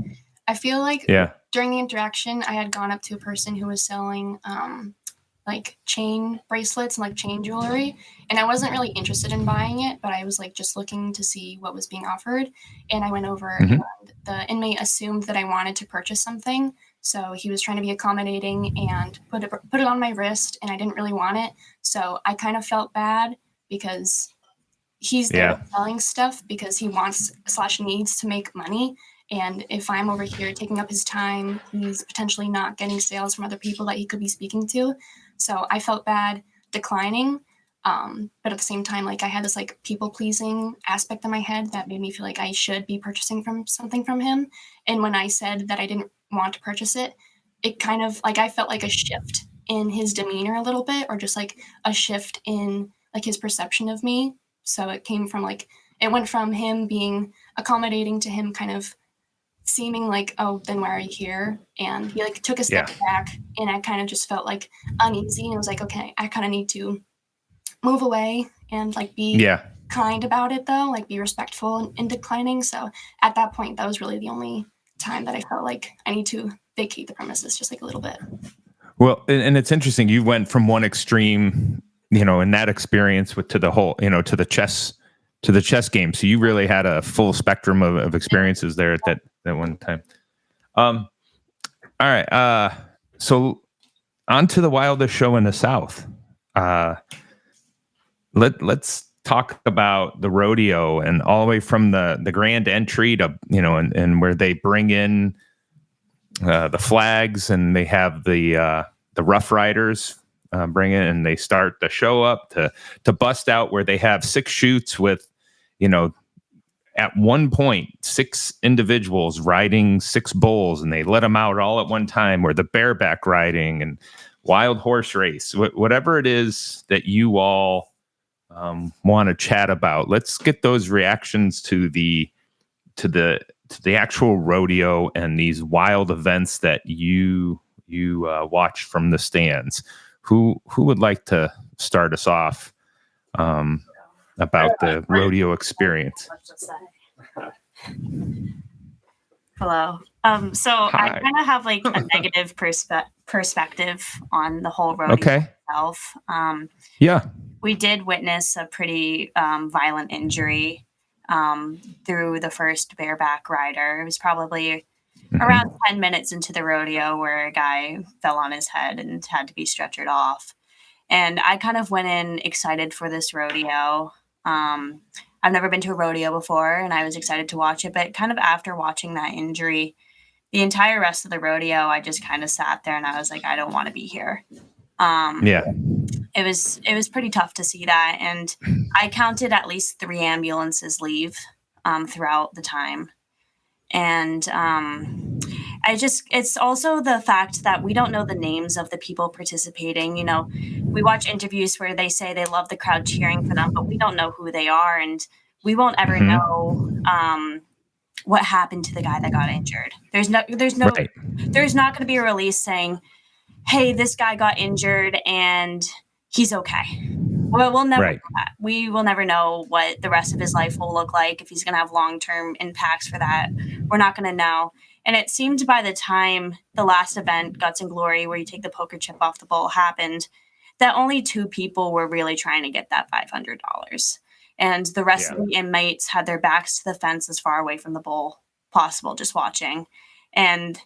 I feel like during the interaction, I had gone up to a person who was selling like chain bracelets and like chain jewelry, and I wasn't really interested in buying it, but I was like just looking to see what was being offered, and I went over and the inmate assumed that I wanted to purchase something, so he was trying to be accommodating and put it on my wrist, and I didn't really want it, so I kind of felt bad because he's there selling stuff because he wants / needs to make money. And if I'm over here taking up his time, he's potentially not getting sales from other people that he could be speaking to. So I felt bad declining. But at the same time, like I had this like people pleasing aspect in my head that made me feel like I should be purchasing something from him. And when I said that I didn't want to purchase it, it kind of like I felt like a shift in his demeanor a little bit, or just like a shift in like his perception of me. So it went from him being accommodating to him kind of seeming like, oh, then why are you here? And he like took a step back, and I kind of just felt like uneasy, and it was like, okay, I kind of need to move away and like be kind about it though, like be respectful in declining. So at that point, that was really the only time that I felt like I need to vacate the premises just like a little bit. Well, and it's interesting. You went from one extreme, in that experience to the whole, to the chess game. So you really had a full spectrum of experiences there at that one time. All right. So on to the wildest show in the South. Let's talk about the rodeo, and all the way from the grand entry to, and where they bring in the flags, and they have the Rough Riders bring in, and they start the show up to bust out, where they have 6 chutes with, at one point, 6 individuals riding 6 bulls, and they let them out all at one time, or the bareback riding and wild horse race, whatever it is that you all want to chat about. Let's get those reactions to the actual rodeo and these wild events that you watch from the stands. Who would like to start us off about the rodeo experience? Hello. So I kind of have like a negative perspective on the whole rodeo. Okay. myself. Yeah. We did witness a pretty violent injury through the first bareback rider. It was probably around 10 minutes into the rodeo where a guy fell on his head and had to be stretchered off. And I kind of went in excited for this rodeo. I've never been to a rodeo before, and I was excited to watch it. But kind of after watching that injury, the entire rest of the rodeo, I just kind of sat there and I was like, I don't want to be here. It was pretty tough to see that. And I counted at least 3 ambulances leave throughout the time. And it's also the fact that we don't know the names of the people participating. You know, we watch interviews where they say they love the crowd cheering for them, but we don't know who they are. And we won't ever know what happened to the guy that got injured. There's not going to be a release saying, hey, this guy got injured and he's okay. Well, we'll never know that. We will never know what the rest of his life will look like, if he's going to have long-term impacts for that. We're not going to know. And it seemed by the time the last event, Guts and Glory, where you take the poker chip off the bowl, happened, that only 2 people were really trying to get that $500. And the rest of the inmates had their backs to the fence as far away from the bowl possible, just watching. And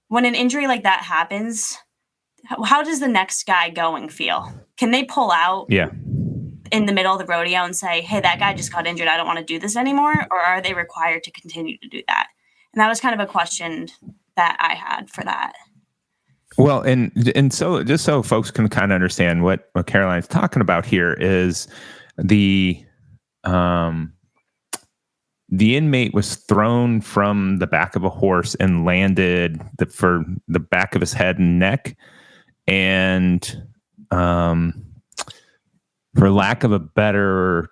when an injury like that happens, how does the next guy going feel? Can they pull out in the middle of the rodeo and say, hey, that guy just got injured, I don't want to do this anymore? Or are they required to continue to do that? And that was kind of a question that I had for that. Well, and so just so folks can kind of understand what Caroline's talking about here is the inmate was thrown from the back of a horse and landed for the back of his head and neck. And for lack of a better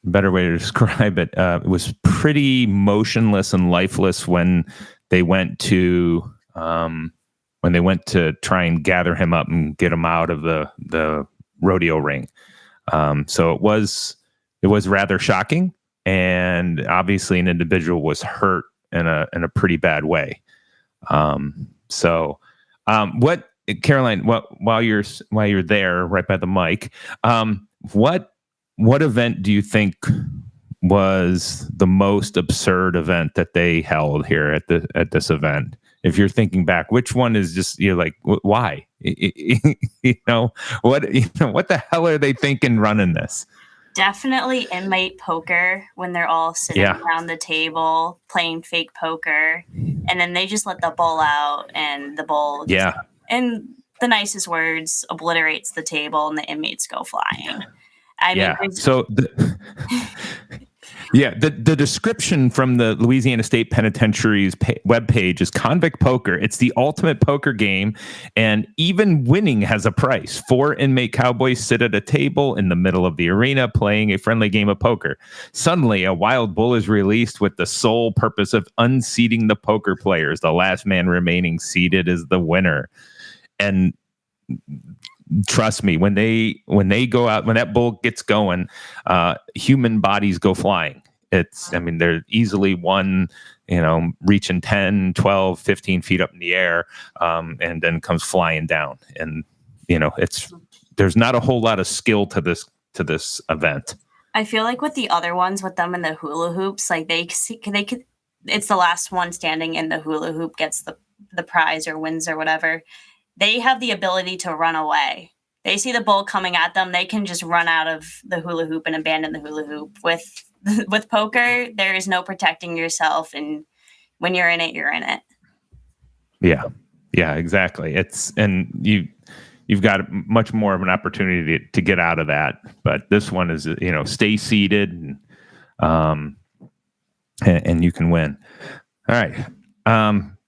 way to describe it, it was pretty motionless and lifeless when they went to try and gather him up and get him out of the rodeo ring. So it was rather shocking, and obviously an individual was hurt in a pretty bad way. What, Caroline, while you're there right by the mic, what event do you think was the most absurd event that they held here at this event? If you're thinking back, which one is just, you're like, why? What the hell are they thinking running this? Definitely inmate poker, when they're all sitting around the table playing fake poker, and then they just let the bull out, and the bull in the nicest words obliterates the table, and the inmates go flying. The description from the Louisiana State Penitentiary's webpage is convict poker. It's the ultimate poker game, and even winning has a price. 4 inmate cowboys sit at a table in the middle of the arena playing a friendly game of poker. Suddenly, a wild bull is released with the sole purpose of unseating the poker players. The last man remaining seated is the winner. And trust me, when they go out, when that bull gets going, human bodies go flying. They're easily one, reaching 10, 12, 15 feet up in the air, and then comes flying down. And, there's not a whole lot of skill to this event. I feel like with the other ones, with them in the hula hoops, like it's the last one standing in the hula hoop gets the prize or wins or whatever. They have the ability to run away. They see the bull coming at them, they can just run out of the hula hoop and abandon the hula hoop. With poker, there is no protecting yourself, and when you're in it, you're in it. Yeah, exactly. You've got much more of an opportunity to get out of that. But this one is, stay seated, and you can win. All right,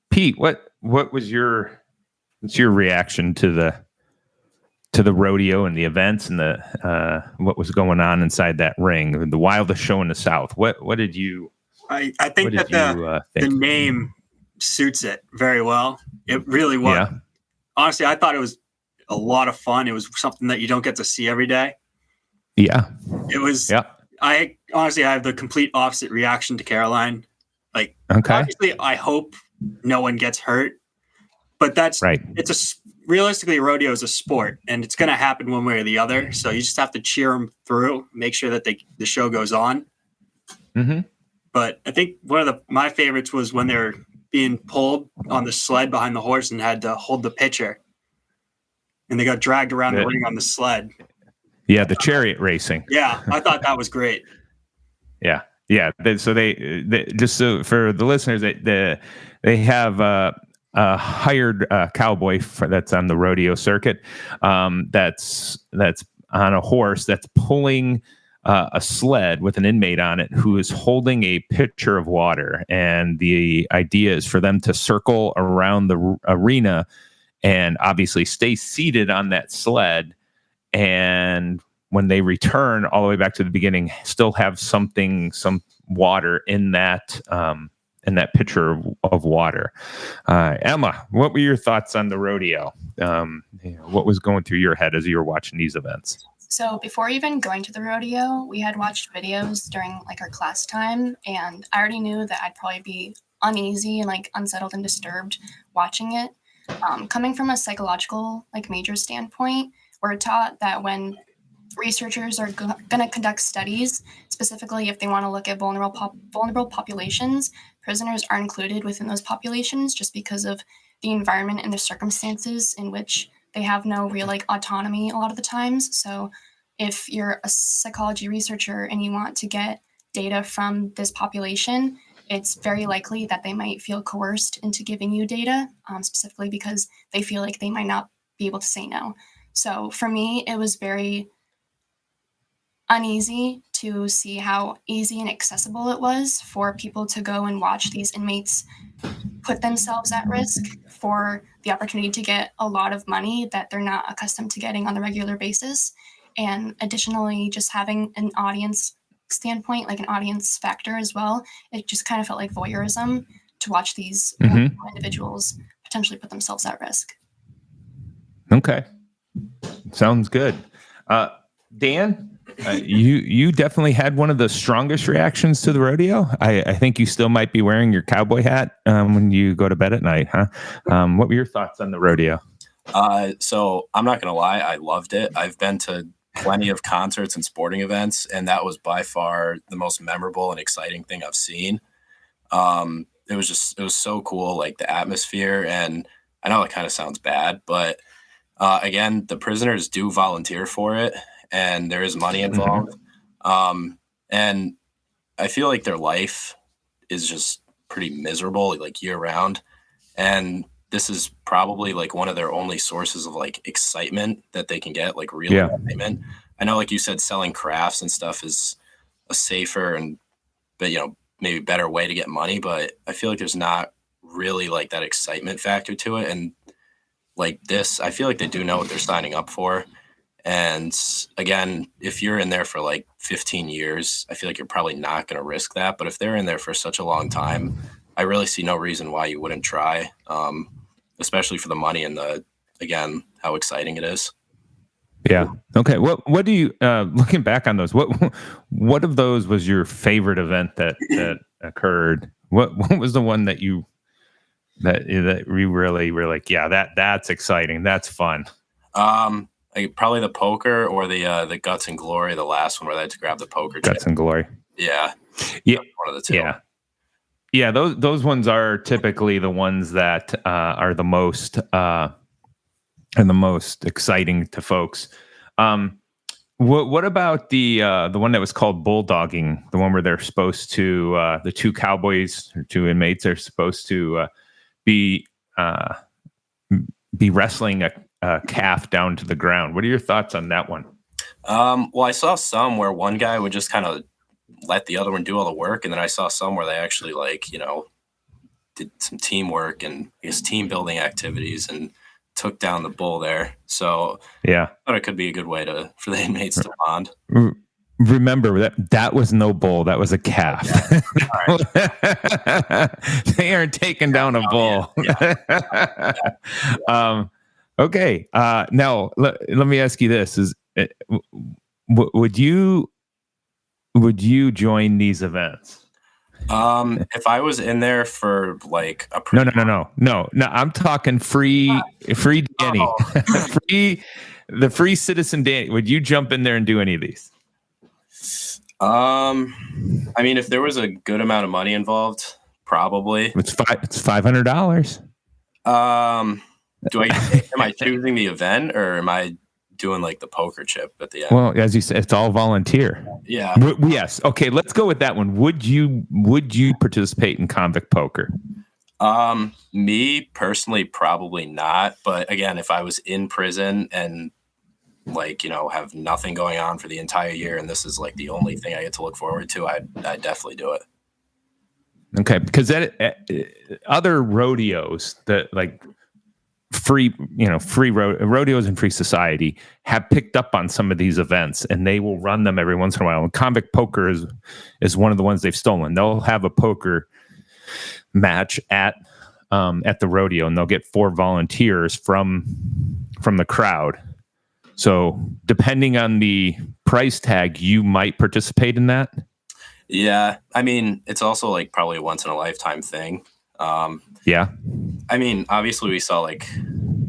Pete, what was what's your reaction to the rodeo and the events and the what was going on inside that ring, the wildest show in the South? What did you? I think that the name suits it very well. It really was. Yeah. Honestly, I thought it was a lot of fun. It was something that you don't get to see every day. Yeah. It was. Yeah. I have the complete opposite reaction to Caroline. Obviously, I hope no one gets hurt. But that's right. realistically, rodeo is a sport, and it's going to happen one way or the other. So you just have to cheer them through, make sure that the show goes on. Mm-hmm. But I think one of my favorites was when they're being pulled on the sled behind the horse and had to hold the pitcher, and they got dragged around the ring on the sled. Yeah, the chariot racing. Yeah, I thought that was great. Yeah. So they just so for the listeners, they have a hired cowboy that's on the rodeo circuit. That's on a horse that's pulling a sled with an inmate on it who is holding a pitcher of water, and the idea is for them to circle around the arena and obviously stay seated on that sled, and when they return all the way back to the beginning, still have some water in that pitcher of water. Emma, what were your thoughts on the rodeo? What was going through your head as you were watching these events? So before even going to the rodeo, we had watched videos during like our class time, and I already knew that I'd probably be uneasy and like unsettled and disturbed watching it. Coming from a psychological like major standpoint, we're taught that when researchers are going to conduct studies, specifically if they want to look at vulnerable populations, prisoners are included within those populations just because of the environment and the circumstances in which they have no real like autonomy a lot of the times. So if you're a psychology researcher and you want to get data from this population, it's very likely that they might feel coerced into giving you data, specifically because they feel like they might not be able to say no. So for me, it was very uneasy to see how easy and accessible it was for people to go and watch these inmates put themselves at risk for the opportunity to get a lot of money that they're not accustomed to getting on a regular basis. And additionally, just having an audience standpoint, like an audience factor as well, it just kind of felt like voyeurism to watch these individuals potentially put themselves at risk. Okay. Sounds good. Dan, you definitely had one of the strongest reactions to the rodeo. I think you still might be wearing your cowboy hat when you go to bed at night, huh? What were your thoughts on the rodeo? So I'm not going to lie. I loved it. I've been to plenty of concerts and sporting events, and that was by far the most memorable and exciting thing I've seen. It was so cool, like the atmosphere. And I know it kind of sounds bad, but again, the prisoners do volunteer for it, and there is money involved. And I feel like their life is just pretty miserable, like year round. And this is probably like one of their only sources of like excitement that they can get, like real excitement. I know, like you said, selling crafts and stuff is a safer but maybe better way to get money, but I feel like there's not really like that excitement factor to it. And like this, I feel like they do know what they're signing up for. And again, if you're in there for like 15 years, I feel like you're probably not going to risk that. But if they're in there for such a long time, I really see no reason why you wouldn't try, especially for the money and again, how exciting it is. Yeah. Okay. What do you, looking back on those, what of those was your favorite event that occurred? What was the one that you really were like, yeah, that's exciting. That's fun. Like probably the poker or the Guts and Glory, the last one where they had to grab the poker. Guts and Glory. Yeah. Yeah. One of the two. Yeah. Yeah. Those ones are typically the ones that are the most exciting to folks. What about the one that was called bulldogging? The one where they're supposed to the two cowboys or two inmates are supposed to be wrestling a calf down to the ground. What are your thoughts on that one? Well, I saw some where one guy would just kind of let the other one do all the work, and then I saw some where they actually did some teamwork and I guess team building activities and took down the bull there. So yeah, I thought it could be a good way for the inmates to bond. Remember that was no bull, that was a calf. Yeah. They aren't taking down a bull. Yeah. Okay. Now let me ask you this: would you join these events? If I was in there for like a no, I'm talking free Danny, the free citizen Danny. Would you jump in there and do any of these? I mean, if there was a good amount of money involved, probably. It's $500. Am I choosing the event or am I doing like the poker chip at the end? Well, as you said, it's all volunteer. Yeah. Yes. Okay, let's go with that one. Would you participate in convict poker? Me personally, probably not. But again, if I was in prison and like, have nothing going on for the entire year and this is like the only thing I get to look forward to, I'd definitely do it. Okay, because other rodeos that like free rodeos and free society have picked up on some of these events and they will run them every once in a while. And convict poker is one of the ones they've stolen. They'll have a poker match at the rodeo and they'll get 4 volunteers from the crowd. So depending on the price tag, you might participate in that. Yeah. I mean, it's also like probably a once in a lifetime thing. Yeah. I mean, obviously we saw like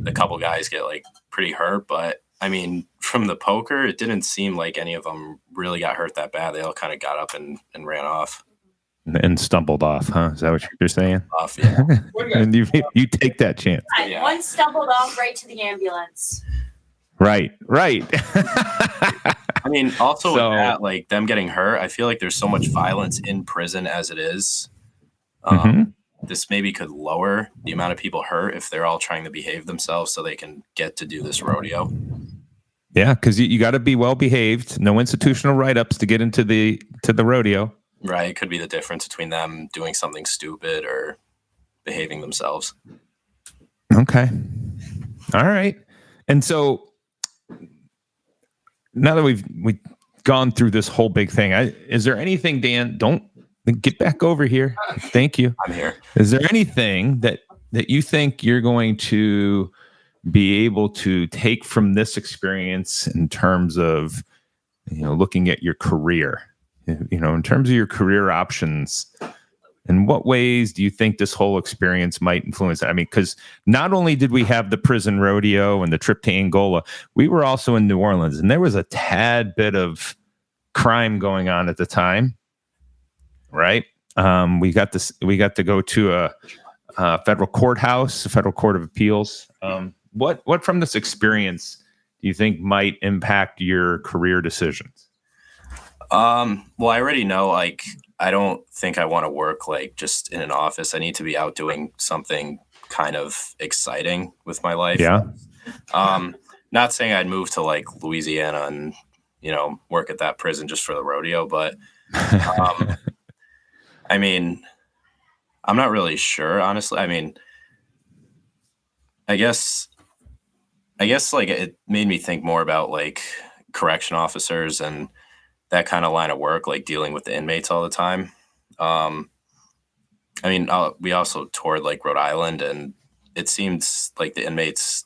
a couple guys get like pretty hurt, but I mean, from the poker, it didn't seem like any of them really got hurt that bad. They all kind of got up and ran off. And stumbled off, huh? Is that what you're saying? Off, yeah. And you take that chance. Yeah. One stumbled off right to the ambulance. Right. I mean, also with that, like them getting hurt, I feel like there's so much violence in prison as it is. This maybe could lower the amount of people hurt if they're all trying to behave themselves so they can get to do this rodeo. Yeah, because you got to be well behaved. No institutional write-ups to get into the rodeo. Right. It could be the difference between them doing something stupid or behaving themselves. Okay. All right. And so now that we've gone through this whole big thing, is there anything, Dan, don't get back over here. Thank you. I'm here. Is there anything that you think you're going to be able to take from this experience in terms of, looking at your career, in terms of your career options? In what ways do you think this whole experience might influence that? I mean, because not only did we have the prison rodeo and the trip to Angola, we were also in New Orleans, and there was a tad bit of crime going on at the time. Right. We got to go to a federal courthouse, a federal court of appeals. What from this experience do you think might impact your career decisions? Well, I already know, like, I don't think I want to work like just in an office. I need to be out doing something kind of exciting with my life. Yeah. Not saying I'd move to like Louisiana and, work at that prison just for the rodeo, but, I mean, I'm not really sure, honestly. I mean, I guess like it made me think more about like correction officers and that kind of line of work, like dealing with the inmates all the time. I mean, we also toured like Rhode Island, and it seems like the inmates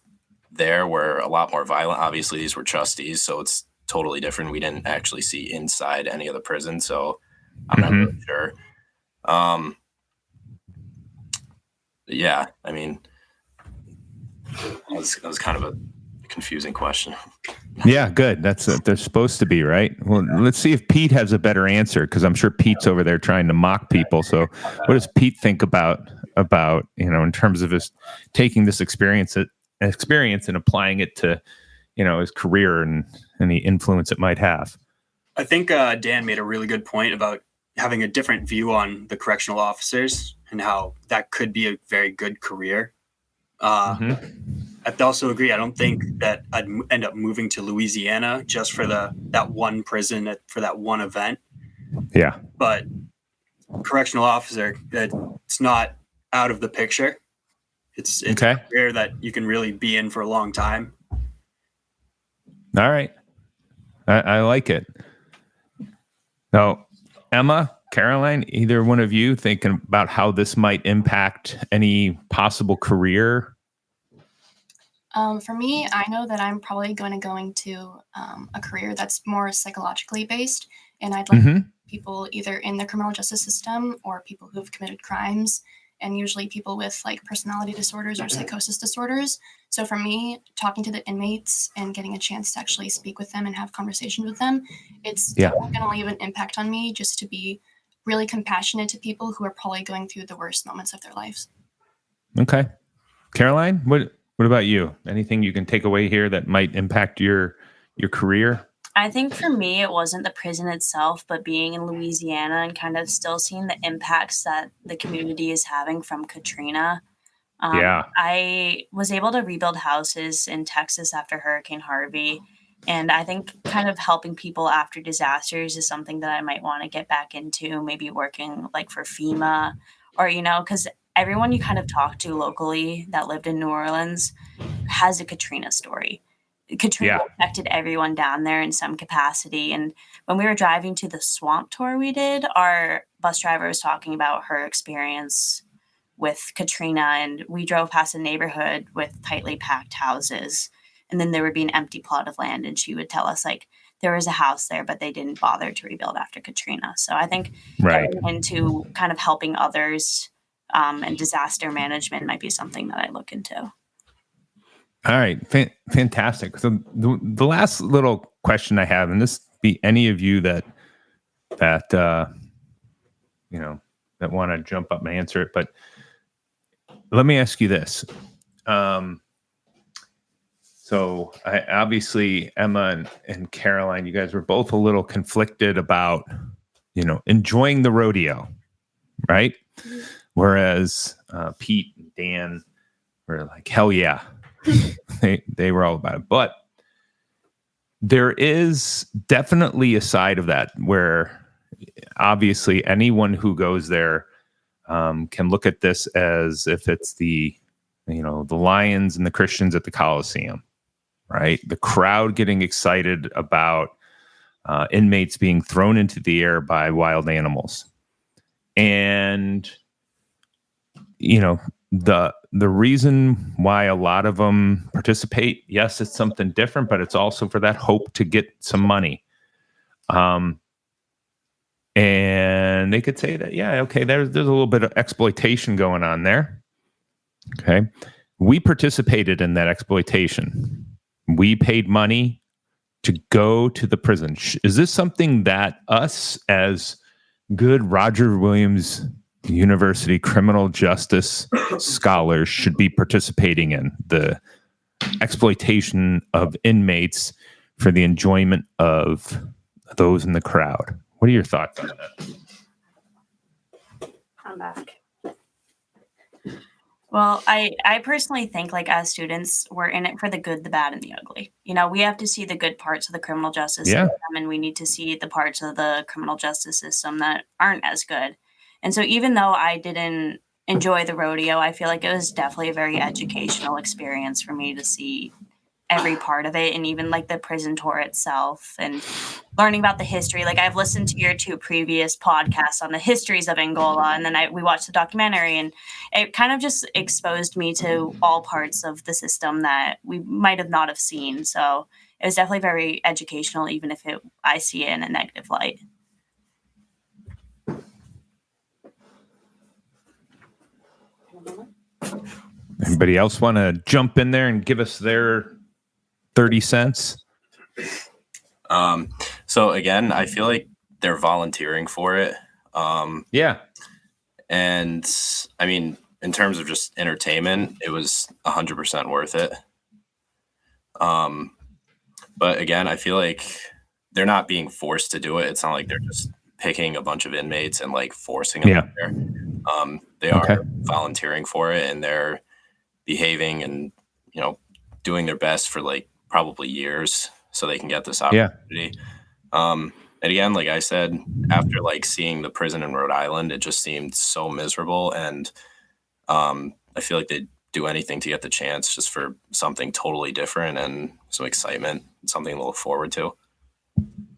there were a lot more violent. Obviously, these were trustees, so it's totally different. We didn't actually see inside any of the prisons, so I'm not really sure. Yeah, I mean, that was kind of a confusing question. Yeah, good. They're supposed to be, right? Well, let's see if Pete has a better answer, because I'm sure Pete's over there trying to mock people. So what does Pete think about in terms of his taking this experience and applying it to, his career and the influence it might have? I think Dan made a really good point about having a different view on the correctional officers and how that could be a very good career. I also agree. I don't think that I'd end up moving to Louisiana just for that one prison for that one event. Yeah. But correctional officer, it's not out of the picture. It's okay. A career that you can really be in for a long time. All right. I like it. Now, Emma, Caroline, either one of you thinking about how this might impact any possible career? For me, I know that I'm probably going to a career that's more psychologically based, and I'd like people either in the criminal justice system or people who have committed crimes, and usually people with like personality disorders or psychosis disorders. So for me, talking to the inmates and getting a chance to actually speak with them and have conversations with them, it's going to leave an impact on me, just to be really compassionate to people who are probably going through the worst moments of their lives. Okay. Caroline, what about you? Anything you can take away here that might impact your career? I think for me, it wasn't the prison itself, but being in Louisiana and kind of still seeing the impacts that the community is having from Katrina. I was able to rebuild houses in Texas after Hurricane Harvey. And I think kind of helping people after disasters is something that I might want to get back into, maybe working like for FEMA or, because everyone you kind of talk to locally that lived in New Orleans has a Katrina story. Katrina affected everyone down there in some capacity. And when we were driving to the swamp tour we did, our bus driver was talking about her experience with Katrina. And we drove past a neighborhood with tightly packed houses. And then there would be an empty plot of land. And she would tell us, like, there was a house there, but they didn't bother to rebuild after Katrina. So I think getting into kind of helping others and disaster management might be something that I look into. All right. Fantastic. So the last little question I have, and this be any of you that want to jump up and answer it, but let me ask you this. So obviously Emma and Caroline, you guys were both a little conflicted about, enjoying the rodeo, right? Whereas Pete and Dan were like, hell yeah. They were all about it. But there is definitely a side of that where obviously anyone who goes there can look at this as if it's the Lions and the Christians at the Coliseum, right? The crowd getting excited about inmates being thrown into the air by wild animals. And, the reason why a lot of them participate, yes, it's something different, but it's also for that hope to get some money. And they could say that, there's a little bit of exploitation going on there. Okay. We participated in that exploitation. We paid money to go to the prison. Is this something that us as good Roger Williams University criminal justice scholars should be participating in, the exploitation of inmates for the enjoyment of those in the crowd? What are your thoughts on that? I'm back. Well, I personally think, like, as students, we're in it for the good, the bad, and the ugly. We have to see the good parts of the criminal justice system, and we need to see the parts of the criminal justice system that aren't as good. And so even though I didn't enjoy the rodeo, I feel like it was definitely a very educational experience for me to see every part of it, and even like the prison tour itself and learning about the history. Like, I've listened to your 2 previous podcasts on the histories of Angola, and then we watched the documentary, and it kind of just exposed me to all parts of the system that we might have not have seen. So it was definitely very educational, even if I see it in a negative light. Anybody else want to jump in there and give us their 30 cents? So again, I feel like they're volunteering for it. And I mean, in terms of just entertainment, it was 100% worth it. But again, I feel like they're not being forced to do it. It's not like they're just picking a bunch of inmates and like forcing them there. They are volunteering for it, and they're behaving and, doing their best for like probably years so they can get this opportunity. And again, like I said, after like seeing the prison in Rhode Island, it just seemed so miserable. And I feel like they'd do anything to get the chance just for something totally different and some excitement, something to look forward to. All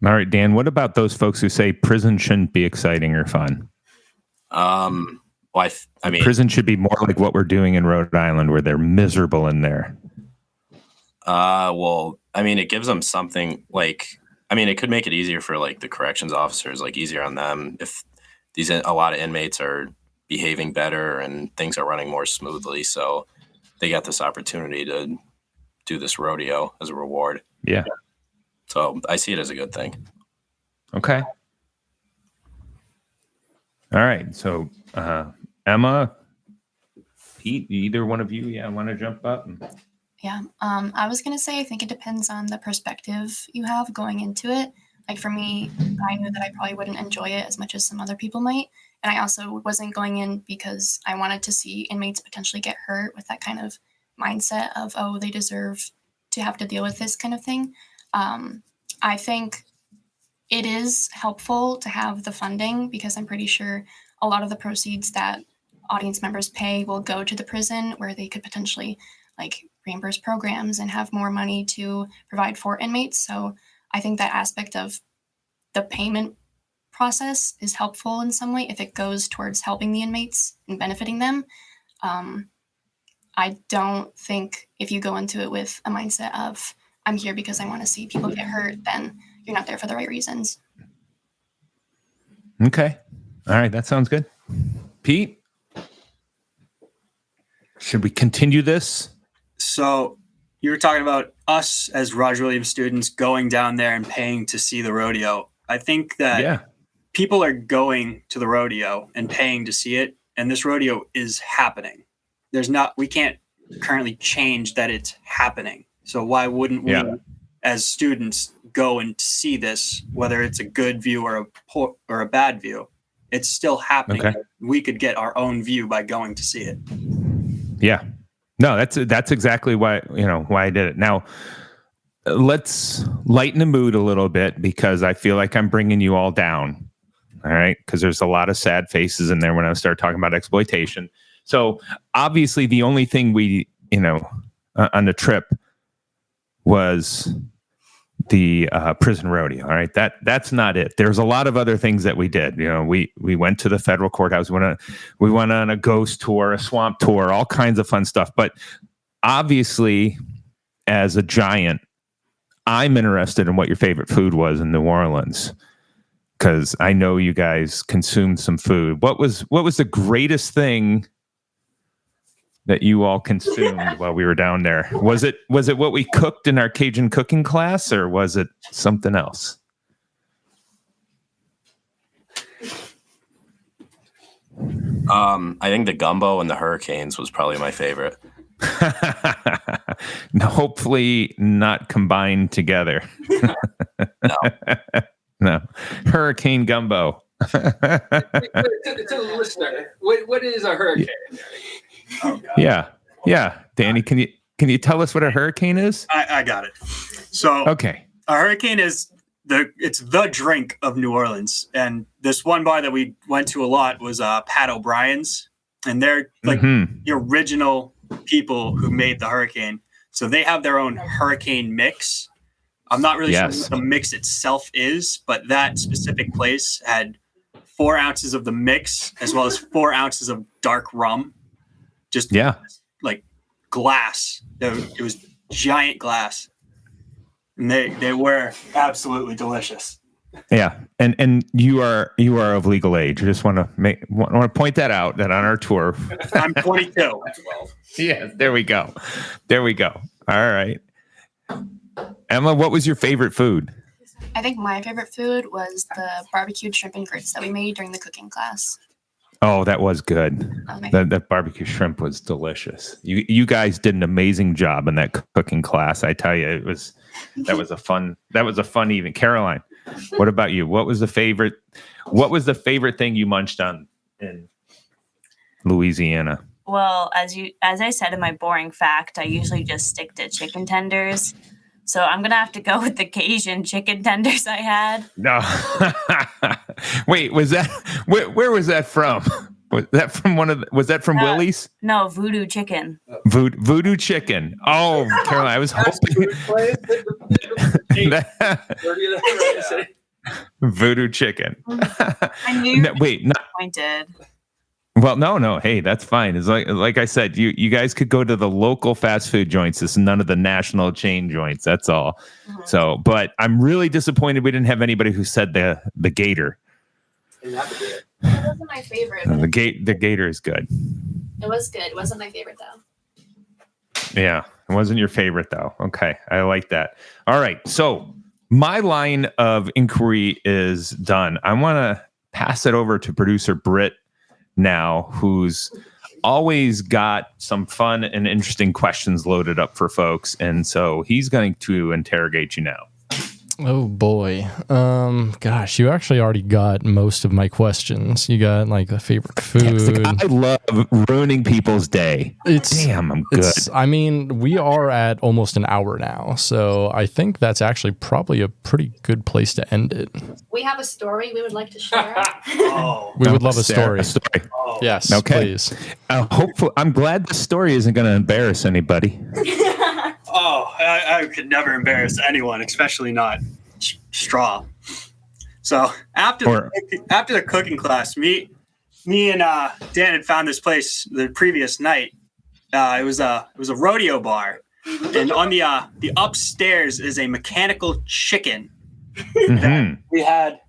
right, Dan, what about those folks who say prison shouldn't be exciting or fun? Well, I mean, prison should be more like what we're doing in Rhode Island, where they're miserable in there. Well, I mean, it gives them something like I mean, it could make it easier for like the corrections officers, like easier on them if a lot of inmates are behaving better and things are running more smoothly. So they got this opportunity to do this rodeo as a reward. Yeah. So I see it as a good thing. Okay. All right. So Emma, Pete, either one of you, want to jump up? Yeah. I was going to say, I think it depends on the perspective you have going into it. Like for me, I knew that I probably wouldn't enjoy it as much as some other people might. And I also wasn't going in because I wanted to see inmates potentially get hurt with that kind of mindset of, oh, they deserve to have to deal with this kind of thing. I think it is helpful to have the funding because I'm pretty sure a lot of the proceeds that audience members pay will go to the prison where they could potentially like reimburse programs and have more money to provide for inmates. So I think that aspect of the payment process is helpful in some way if it goes towards helping the inmates and benefiting them. I don't think if you go into it with a mindset of I'm here because I want to see people get hurt, then you're not there for the right reasons. Okay. All right. That sounds good. Pete, should we continue this? So you were talking about us as Roger Williams students going down there and paying to see the rodeo. I think that people are going to the rodeo and paying to see it, and this rodeo is happening. We can't currently change that it's happening. So why wouldn't we, as students, go and see this, whether it's a good view or a bad view? It's still happening. Okay. We could get our own view by going to see it. Yeah. No, that's exactly why I did it. Now, let's lighten the mood a little bit because I feel like I'm bringing you all down. All right, because there's a lot of sad faces in there when I start talking about exploitation. So obviously, the only thing we on the trip was the prison rodeo. All right, that's not it. There's a lot of other things that we did. We went to the federal courthouse. We went on a ghost tour, a swamp tour, all kinds of fun stuff. But obviously, as a giant, I'm interested in what your favorite food was in New Orleans because I know you guys consumed some food. What was the greatest thing that you all consumed while we were down there? Was it what we cooked in our Cajun cooking class, or was it something else? I think the gumbo and the hurricanes was probably my favorite. Hopefully not combined together. No. Hurricane gumbo. To the listener, what is a hurricane? Oh, yeah. Danny, can you tell us what a hurricane is? I got it. So okay, a hurricane is the drink of New Orleans, and this one bar that we went to a lot was Pat O'Brien's, and they're like the original people who made the hurricane. So they have their own hurricane mix. I'm not really sure what the mix itself is, but that specific place had 4 ounces of the mix as well as 4 ounces of dark rum. Just like glass. It was giant glass. And they were absolutely delicious. Yeah. And you are of legal age. I just want to point that out that on our tour. I'm 22. Yeah, there we go. All right. Emma, what was your favorite food? I think my favorite food was the barbecued shrimp and grits that we made during the cooking class. Oh, that was good. That barbecue shrimp was delicious. You guys did an amazing job in that cooking class. I tell you, that was a fun evening. Caroline, what about you? What was the favorite thing you munched on in Louisiana? Well, as I said in my boring fact, I usually just stick to chicken tenders. So I'm going to have to go with the Cajun chicken tenders I had. No. Wait, where was that from? Was that from Willie's? No, Voodoo Chicken. Voodoo Chicken. Oh, Caroline, I was hoping. Voodoo Chicken. I knew. Wait, not pointed. Well, no. Hey, that's fine. It's like I said, you guys could go to the local fast food joints. It's none of the national chain joints. That's all. Mm-hmm. So, but I'm really disappointed we didn't have anybody who said the gator. It wasn't my favorite. The gator is good. It was good. It wasn't my favorite though. Yeah, it wasn't your favorite though. Okay, I like that. All right, so my line of inquiry is done. I want to pass it over to producer Britt now, who's always got some fun and interesting questions loaded up for folks, and so he's going to interrogate you now. Oh boy. Gosh, you actually already got most of my questions. You got like a favorite food. I love ruining people's day. Damn, I'm good. I mean, we are at almost an hour now, so I think that's actually probably a pretty good place to end it. We have a story we would like to share. We would love a story. Oh. Yes, okay. Please. Hopefully, I'm glad the story isn't going to embarrass anybody. I could never embarrass anyone, especially not Strah. So after the cooking class, me and Dan had found this place the previous night. It was a rodeo bar, and on the upstairs is a mechanical chicken. Mm-hmm. We had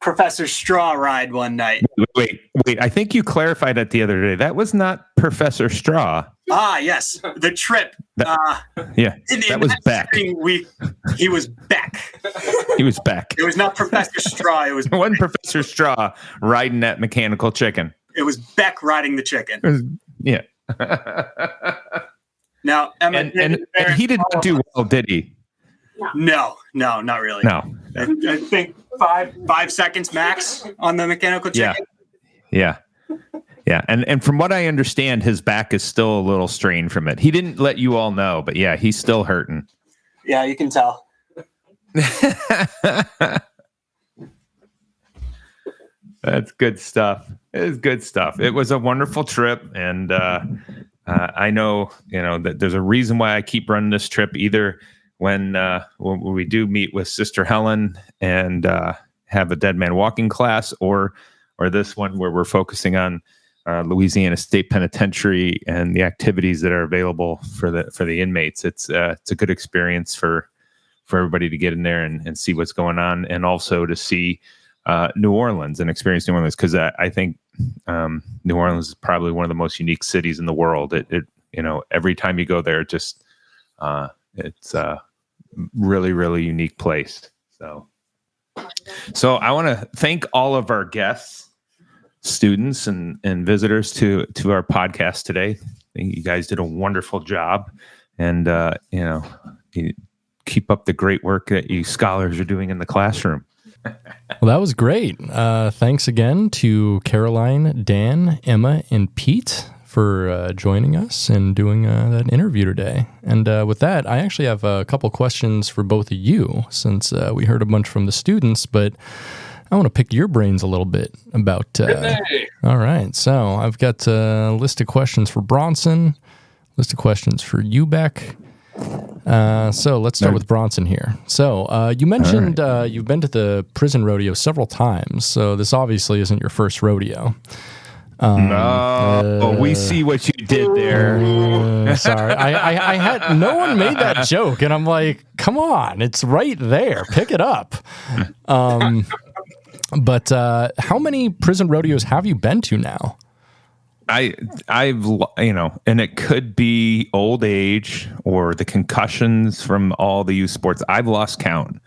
Professor Strah ride one night. Wait. I think you clarified that the other day. That was not Professor Strah. Ah, yes. The trip. That was Beck. He was Beck. He was Beck. It was not Professor Strah. It was one Professor Strah riding that mechanical chicken. It was Beck riding the chicken. Yeah. Now, Emma, and he did not do well, did he? No, not really. No. I think 5 seconds max on the mechanical chicken. Yeah. And from what I understand, his back is still a little strained from it. He didn't let you all know, but yeah, he's still hurting. Yeah, you can tell. That's good stuff. It is good stuff. It was a wonderful trip, and I know that there's a reason why I keep running this trip. Either when we do meet with Sister Helen and have a Dead Man Walking class, or this one where we're focusing on Louisiana State Penitentiary and the activities that are available for the inmates. It's a good experience for everybody to get in there and see what's going on, and also to see New Orleans and experience New Orleans, because I think New Orleans is probably one of the most unique cities in the world. It every time you go there, it's a really, really unique place. So I want to thank all of our guests, students, and visitors to our podcast today. I think you guys did a wonderful job, and you keep up the great work that you scholars are doing in the classroom. Well, that was great. Thanks again to Caroline, Dan, Emma, and Pete for joining us and doing that interview today. And with that, I actually have a couple questions for both of you, since we heard a bunch from the students, but I want to pick your brains a little bit about... All right, so I've got a list of questions for Bronson, list of questions for you, Beck. So let's start with Bronson here. So you mentioned you've been to the Prison Rodeo several times, so this obviously isn't your first rodeo. We see what you did there. Sorry, I had no one made that joke, and I'm like, come on, it's right there, pick it up. But how many prison rodeos have you been to now? I've and it could be old age or the concussions from all the youth sports. I've lost count.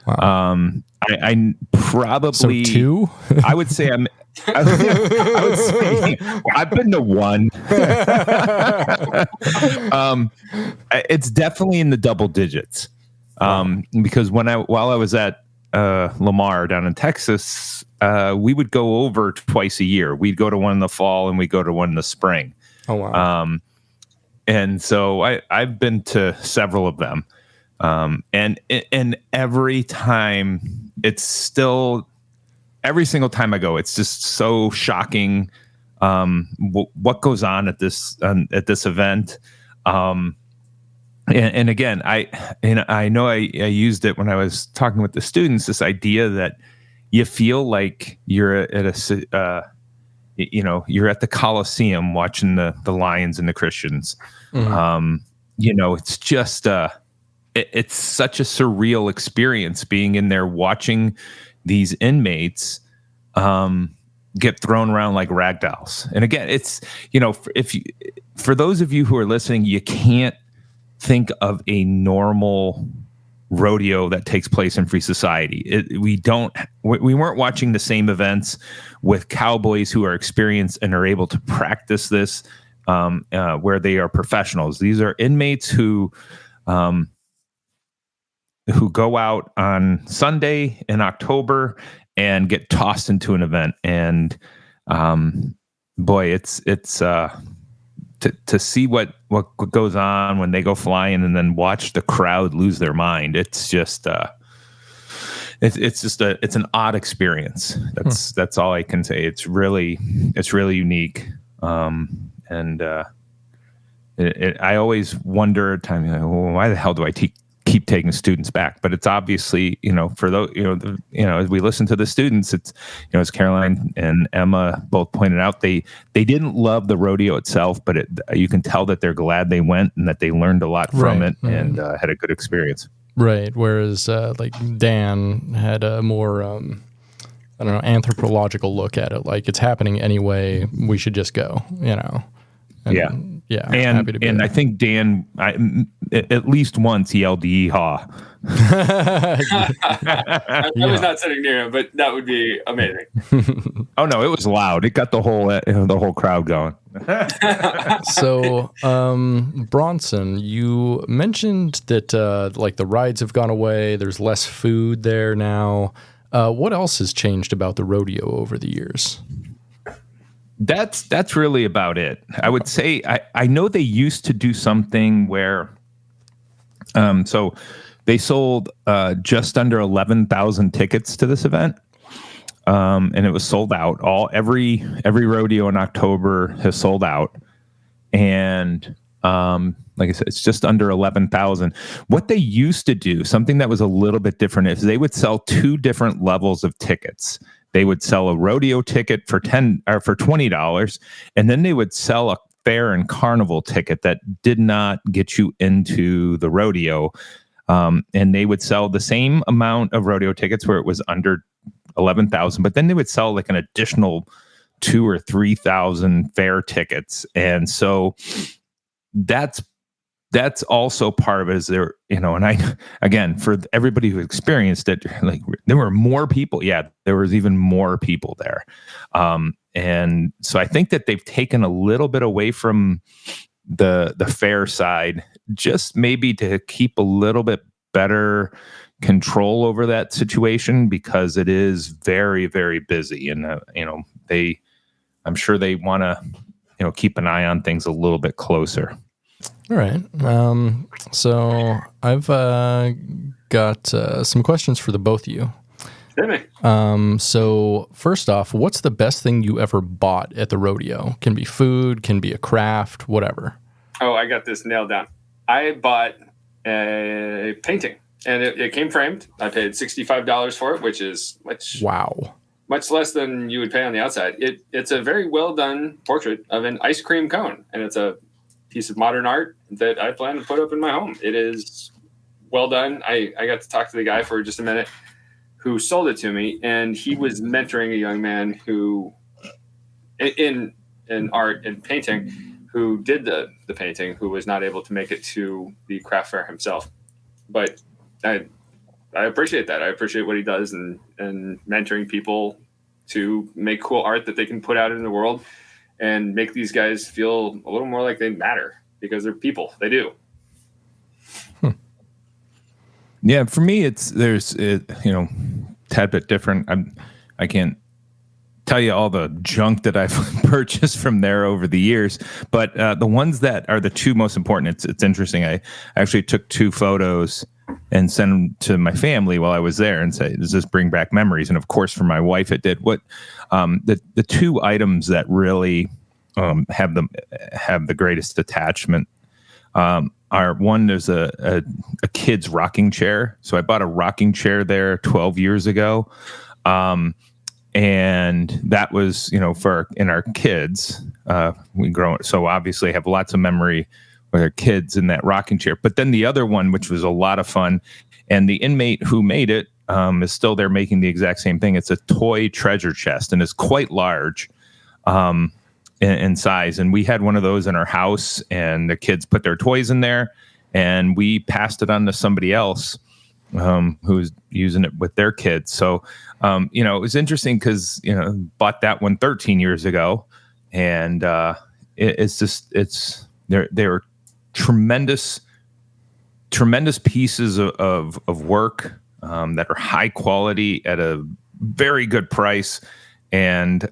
Wow. I probably so 2. I would say I would say I've been to 1. It's definitely in the double digits. Because while I was at Lamar down in Texas, we would go over twice a year. We'd go to one in the fall and we'd go to one in the spring. Oh, wow. And so I've been to several of them. And every time every single time I go, it's just so shocking. What goes on at this event. And again, I know I used it when I was talking with the students, this idea that you feel like you're at you're at the Coliseum watching the Lions and the Christians. It's just it's such a surreal experience being in there watching these inmates get thrown around like rag dolls. And again, it's for those of you who are listening, you can't think of a normal rodeo that takes place in free society. We weren't watching the same events with cowboys who are experienced and are able to practice this where they are professionals. These are inmates who go out on Sunday in October and get tossed into an event. And boy, it's to see what goes on when they go flying and then watch the crowd lose their mind. It's just it's an odd experience. That's all I can say. It's really unique. I always wonder at times, why the hell do I keep taking students back? But it's obviously, for those, as we listen to the students, it's, as Caroline and Emma both pointed out, they didn't love the rodeo itself, but you can tell that they're glad they went and that they learned a lot from it and had a good experience. Right. Whereas like Dan had a more, anthropological look at it. Like, it's happening anyway. We should just go, Yeah. And I think Dan, at least once, he yelled "yeehaw." I was not sitting near him, but that would be amazing. Oh no, it was loud. It got the whole crowd going. So, Bronson, you mentioned that like the rides have gone away. There's less food there now. What else has changed about the rodeo over the years? That's really about it. I would say I know they used to do something where so they sold just under 11,000 tickets to this event. And it was sold out. Every rodeo in October has sold out. And like I said, it's just under 11,000. What they used to do, something that was a little bit different, is they would sell two different levels of tickets. They would sell a rodeo ticket for $20, and then they would sell a fair and carnival ticket that did not get you into the rodeo. And they would sell the same amount of rodeo tickets where it was under 11,000, but then they would sell like an additional 2,000 or 3,000 fair tickets. And so that's also part of it, is there, and again, for everybody who experienced it, like, there were more people. Yeah, there was even more people there. And so I think that they've taken a little bit away from the fair side, just maybe to keep a little bit better control over that situation, because it is very, very busy. And, I'm sure they want to, keep an eye on things a little bit closer. All right. So I've got some questions for the both of you. So first off, what's the best thing you ever bought at the rodeo? Can be food, can be a craft, whatever. Oh, I got this nailed down. I bought a painting, and it came framed. I paid $65 for it, which is much less than you would pay on the outside. It's a very well done portrait of an ice cream cone, and it's a piece of modern art that I plan to put up in my home. It is well done. I got to talk to the guy for just a minute who sold it to me, and he was mentoring a young man who in art and painting, who did the painting, who was not able to make it to the craft fair himself. But I appreciate that. I appreciate what he does and mentoring people to make cool art that they can put out in the world and make these guys feel a little more like they matter, because they're people. They do. Yeah, for me, there's tad bit different. I can't tell you all the junk that I've purchased from there over the years, but the ones that are the two most important, it's interesting. I actually took 2 photos and sent them to my family while I was there and say, does this bring back memories? And of course, for my wife, it did. What the 2 items that really have the greatest attachment are, one, there's a kid's rocking chair. So I bought a rocking chair there 12 years ago. And that was, for our kids, we grow. So obviously have lots of memory with our kids in that rocking chair. But then the other one, which was a lot of fun, and the inmate who made it is still there making the exact same thing. It's a toy treasure chest, and it's quite large in size. And we had one of those in our house, and the kids put their toys in there, and we passed it on to somebody else who's using it with their kids. So, it was interesting because, bought that one 13 years ago, and they're tremendous pieces of work that are high quality at a very good price. And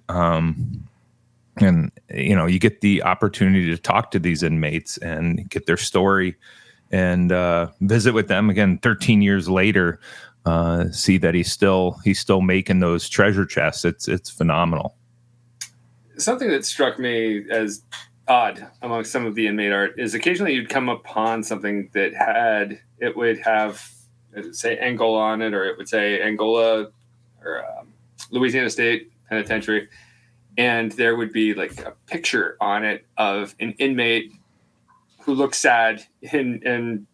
you get the opportunity to talk to these inmates and get their story and visit with them again 13 years later, see that he's still making those treasure chests. It's phenomenal. Something that struck me as odd among some of the inmate art is occasionally you'd come upon something that would have say Angola on it, or it would say Angola or Louisiana State Penitentiary, and there would be like a picture on it of an inmate who looks sad in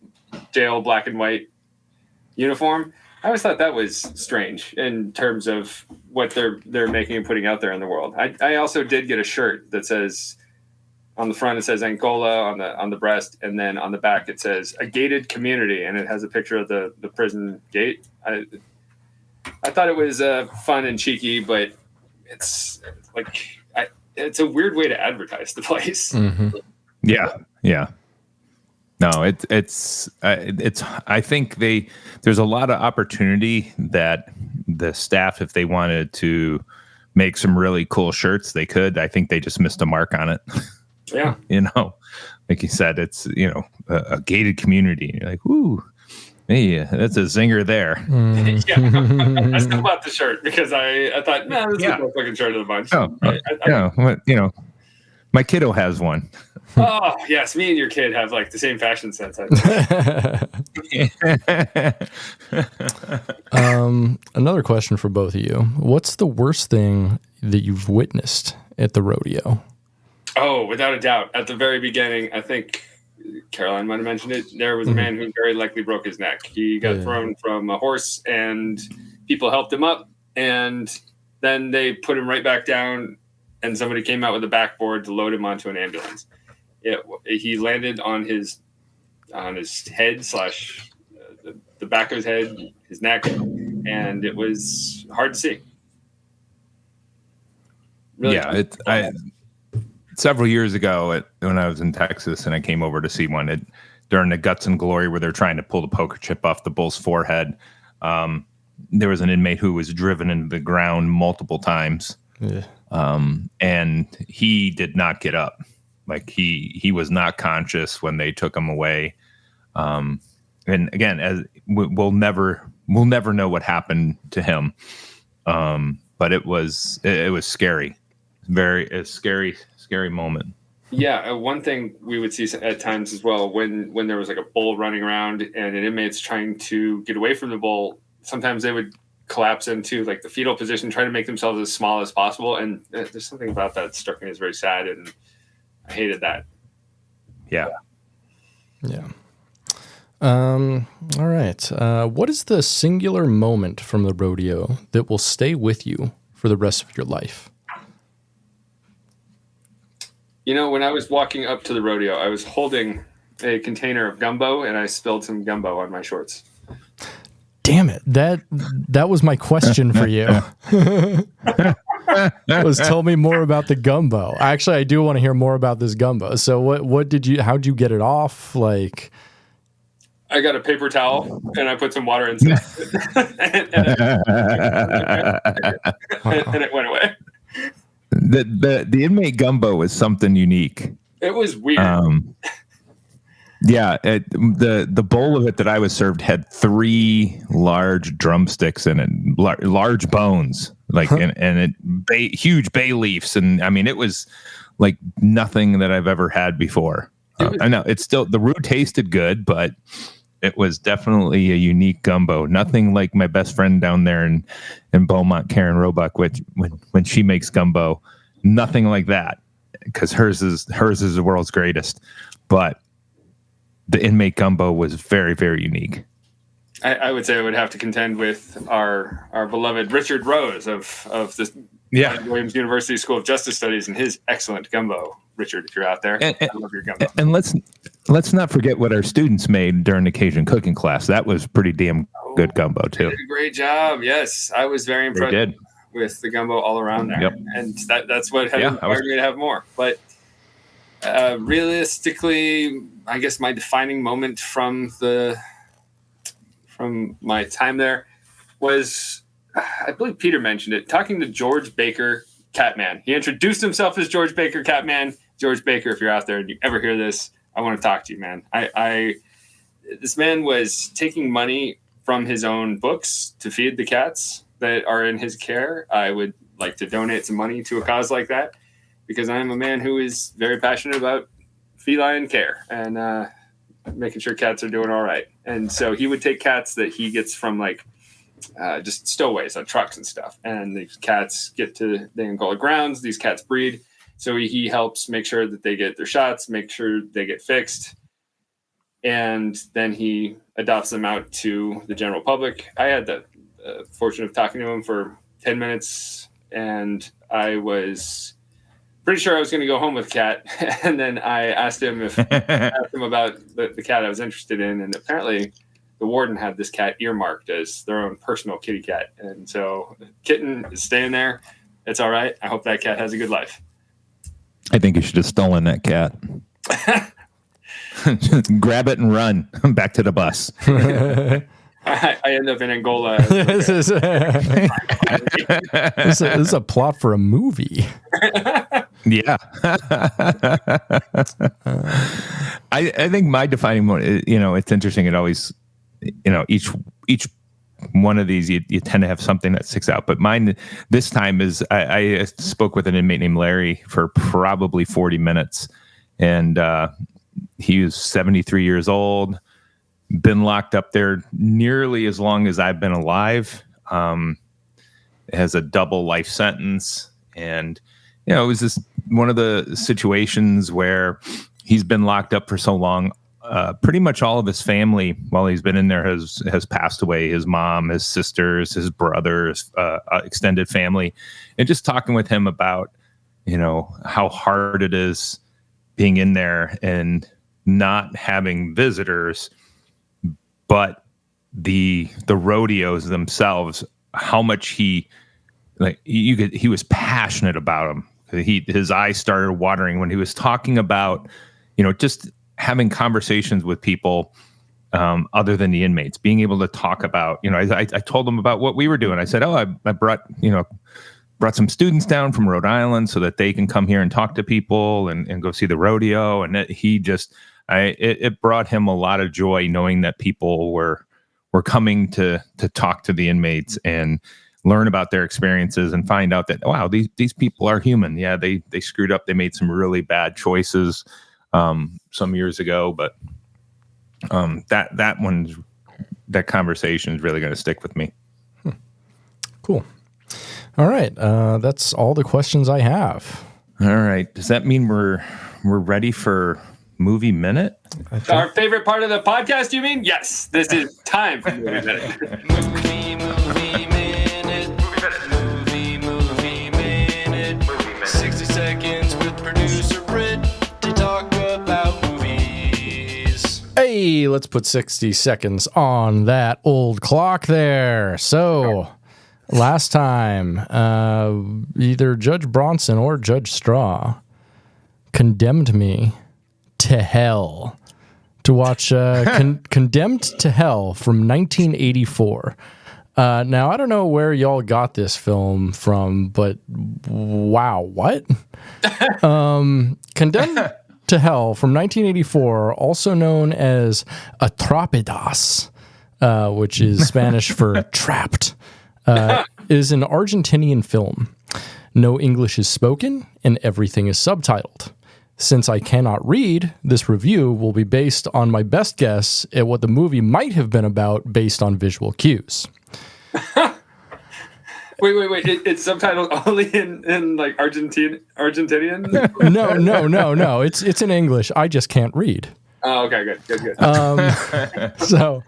jail black and white uniform. I always thought that was strange in terms of what they're making and putting out there in the world. I also did get a shirt that says, on the front it says Angola on the breast, and then on the back it says a gated community, and it has a picture of the prison gate. I thought it was fun and cheeky, but it's a weird way to advertise the place. Mm-hmm. Yeah. No, it's. I think there's a lot of opportunity that the staff, if they wanted to make some really cool shirts, they could. I think they just missed a mark on it. Yeah. Like you said, it's, a gated community. You're like, ooh, hey, that's a zinger there. Yeah. I still bought the shirt because I thought, this is the best looking shirt of the bunch. My kiddo has one. Oh, yes. Me and your kid have like the same fashion sense. Another question for both of you. What's the worst thing that you've witnessed at the rodeo? Oh, without a doubt. At the very beginning, I think Caroline might have mentioned it. There was a man who very likely broke his neck. He got thrown from a horse, and people helped him up, and then they put him right back down, and somebody came out with a backboard to load him onto an ambulance. He landed on his head / the back of his head, his neck, and it was hard to see. Really several years ago when I was in Texas and I came over to see one during the Guts and Glory where they're trying to pull the poker chip off the bull's forehead. There was an inmate who was driven into the ground multiple times. Yeah. And he did not get up. Like he was not conscious when they took him away. And again, we'll never know what happened to him. But it was scary. A scary moment. Yeah, one thing we would see at times as well when there was like a bull running around and an inmate's trying to get away from the bull, sometimes they would collapse into like the fetal position, try to make themselves as small as possible. And there's something about that struck me as very sad, and I hated that. Yeah. All right. What is the singular moment from the rodeo that will stay with you for the rest of your life? When I was walking up to the rodeo, I was holding a container of gumbo, and I spilled some gumbo on my shorts. Damn it. That was my question for you. Tell me more about the gumbo. Actually, I do want to hear more about this gumbo. So how'd you get it off? Like, I got a paper towel and I put some water inside and it went away. The inmate gumbo was something unique. It was weird. The bowl of it that I was served had 3 large drumsticks in it, large bones, huge bay leaves, and I mean it was like nothing that I've ever had before. I know it's still the roux tasted good, but It was definitely a unique gumbo. Nothing like my best friend down there in Beaumont, Karen Roebuck, which when she makes gumbo, nothing like that, because hers is the world's greatest. But the inmate gumbo was very, very unique. I would say I would have to contend with our beloved Richard Rose of the Williams University School of Justice Studies and his excellent gumbo. Richard, if you're out there, I love your gumbo. And let's not forget what our students made during the Cajun cooking class. That was pretty damn good gumbo too. They did a great job. Yes, I was very impressed with the gumbo all around there. Yep. And that's what inspired me to have more. But realistically, I guess my defining moment from my time there was, I believe Peter mentioned it, talking to George Baker Catman. He introduced himself as George Baker Catman. George Baker, if you're out there and you ever hear this, I want to talk to you, man. This man was taking money from his own books to feed the cats that are in his care. I would like to donate some money to a cause like that, because I am a man who is very passionate about feline care and making sure cats are doing all right. And so he would take cats that he gets from just stowaways on trucks and stuff. And these cats get to the Angola grounds. These cats breed. So he helps make sure that they get their shots, make sure they get fixed. And then he adopts them out to the general public. I had the fortune of talking to him for 10 minutes, and I was pretty sure I was going to go home with Cat. And then I asked him about the cat I was interested in. And apparently the warden had this cat earmarked as their own personal kitty cat. And so Kitten is staying there. It's all right. I hope that cat has a good life. I think you should have stolen that cat. Just grab it and run back to the bus. I end up in Angola. This is a plot for a movie. Yeah. I think my defining moment, it's interesting. It always, each one of these, you tend to have something that sticks out. But mine this time is I spoke with an inmate named Larry for probably 40 minutes. And he was 73 years old, been locked up there nearly as long as I've been alive. Has a double life sentence. And, it was just one of the situations where he's been locked up for so long. Pretty much all of his family, while he's been in there, has passed away. His mom, his sisters, his brothers, extended family. And just talking with him about, how hard it is being in there and not having visitors, but the rodeos themselves, how much he was passionate about them. His eyes started watering when he was talking about, just having conversations with people other than the inmates, being able to talk about, I told him about what we were doing. I said, I brought some students down from Rhode Island so that they can come here and talk to people and go see the rodeo. And it brought him a lot of joy knowing that people were coming to talk to the inmates and learn about their experiences and find out that, wow, these people are human. Yeah, they screwed up. They made some really bad choices some years ago, but that conversation is really going to stick with me. Cool. All right. That's all the questions I have. All right. Does that mean we're ready for Movie Minute? Our favorite part of the podcast, you mean? Yes. This is time for Movie Minute. Movie minute. 60 seconds with producer Britt to talk about movies. Hey, let's put 60 seconds on that old clock there. So, last time, either Judge Bronson or Judge Strah condemned me to hell to watch Condemned to Hell from 1984. Now, I don't know where y'all got this film from, but wow, what? Condemned to Hell from 1984, also known as Atrapadas, which is Spanish for trapped, is an Argentinian film. No English is spoken, and everything is subtitled. Since I cannot read, this review will be based on my best guess at what the movie might have been about based on visual cues. Wait. It's subtitled only in like Argentinian? No. It's in English. I just can't read. Oh, okay, good. So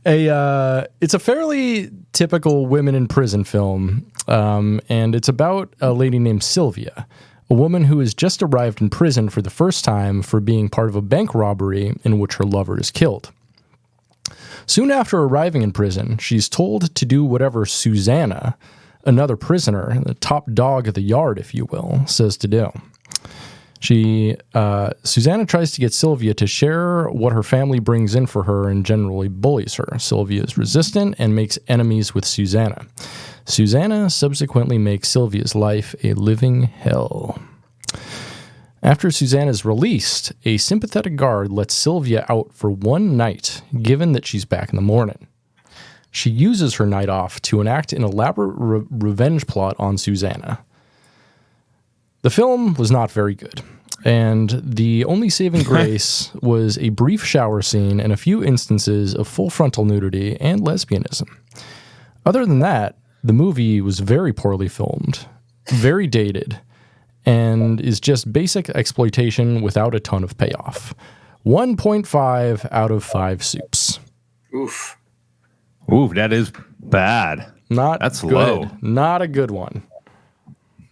it's a fairly typical women in prison film, and it's about a lady named Sylvia, a woman who has just arrived in prison for the first time for being part of a bank robbery in which her lover is killed. Soon after arriving in prison, she's told to do whatever Susanna, another prisoner, the top dog of the yard, if you will, says to do. Susanna tries to get Sylvia to share what her family brings in for her and generally bullies her. Sylvia is resistant and makes enemies with Susanna. Susanna subsequently makes Sylvia's life a living hell. After Susanna is released, a sympathetic guard lets Sylvia out for one night, given that she's back in the morning. She uses her night off to enact an elaborate revenge plot on Susanna. The film was not very good, and the only saving grace was a brief shower scene and a few instances of full frontal nudity and lesbianism. Other than that, the movie was very poorly filmed, very dated, and is just basic exploitation without a ton of payoff. 1.5 out of 5 soups. Oof. Ooh, that is bad. That's good. Low. Not a good one.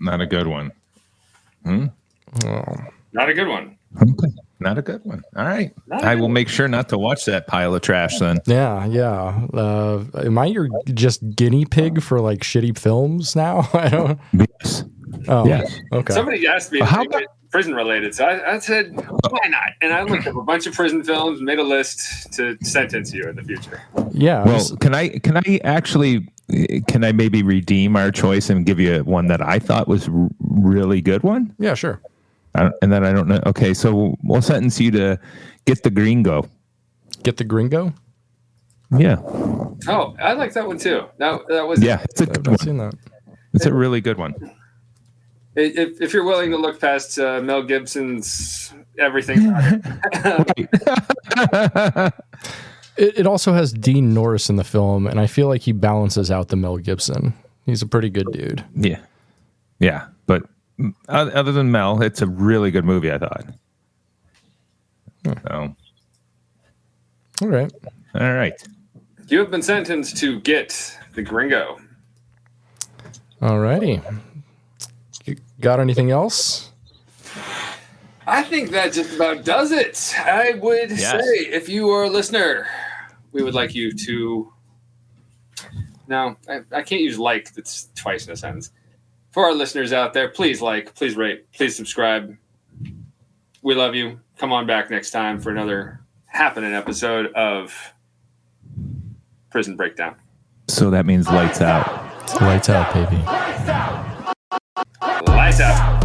Not a good one. Not a good one. Okay. Not a good one. All right. I will make sure not to watch that pile of trash then. Yeah. Am I your just guinea pig for like shitty films now? I don't. Yes. Oh, yes. Okay. Somebody asked me to make it prison related, so I said, why not? And I looked up a bunch of prison films, made a list to sentence you in the future. Yeah. Well, can I maybe redeem our choice and give you one that I thought was really good one? Yeah, sure. And then I don't know. Okay, so we'll sentence you to Get the Gringo. Get the Gringo? Yeah. Oh, I like that one too. That was it's a good one. I've seen that. It's a really good one. If you're willing to look past Mel Gibson's everything. It also has Dean Norris in the film, and I feel like he balances out the Mel Gibson. He's a pretty good dude. Yeah. But other than Mel, it's a really good movie, I thought. So. All right. You have been sentenced to Get the Gringo. All righty. Got anything else? I think that just about does it. I would say, if you are a listener, we would like you to... No, I can't use like. That's twice in a sentence. For our listeners out there, please like, please rate, please subscribe. We love you. Come on back next time for another happening episode of Prison Breakdown. So that means lights out. Lights out, baby. Lights out.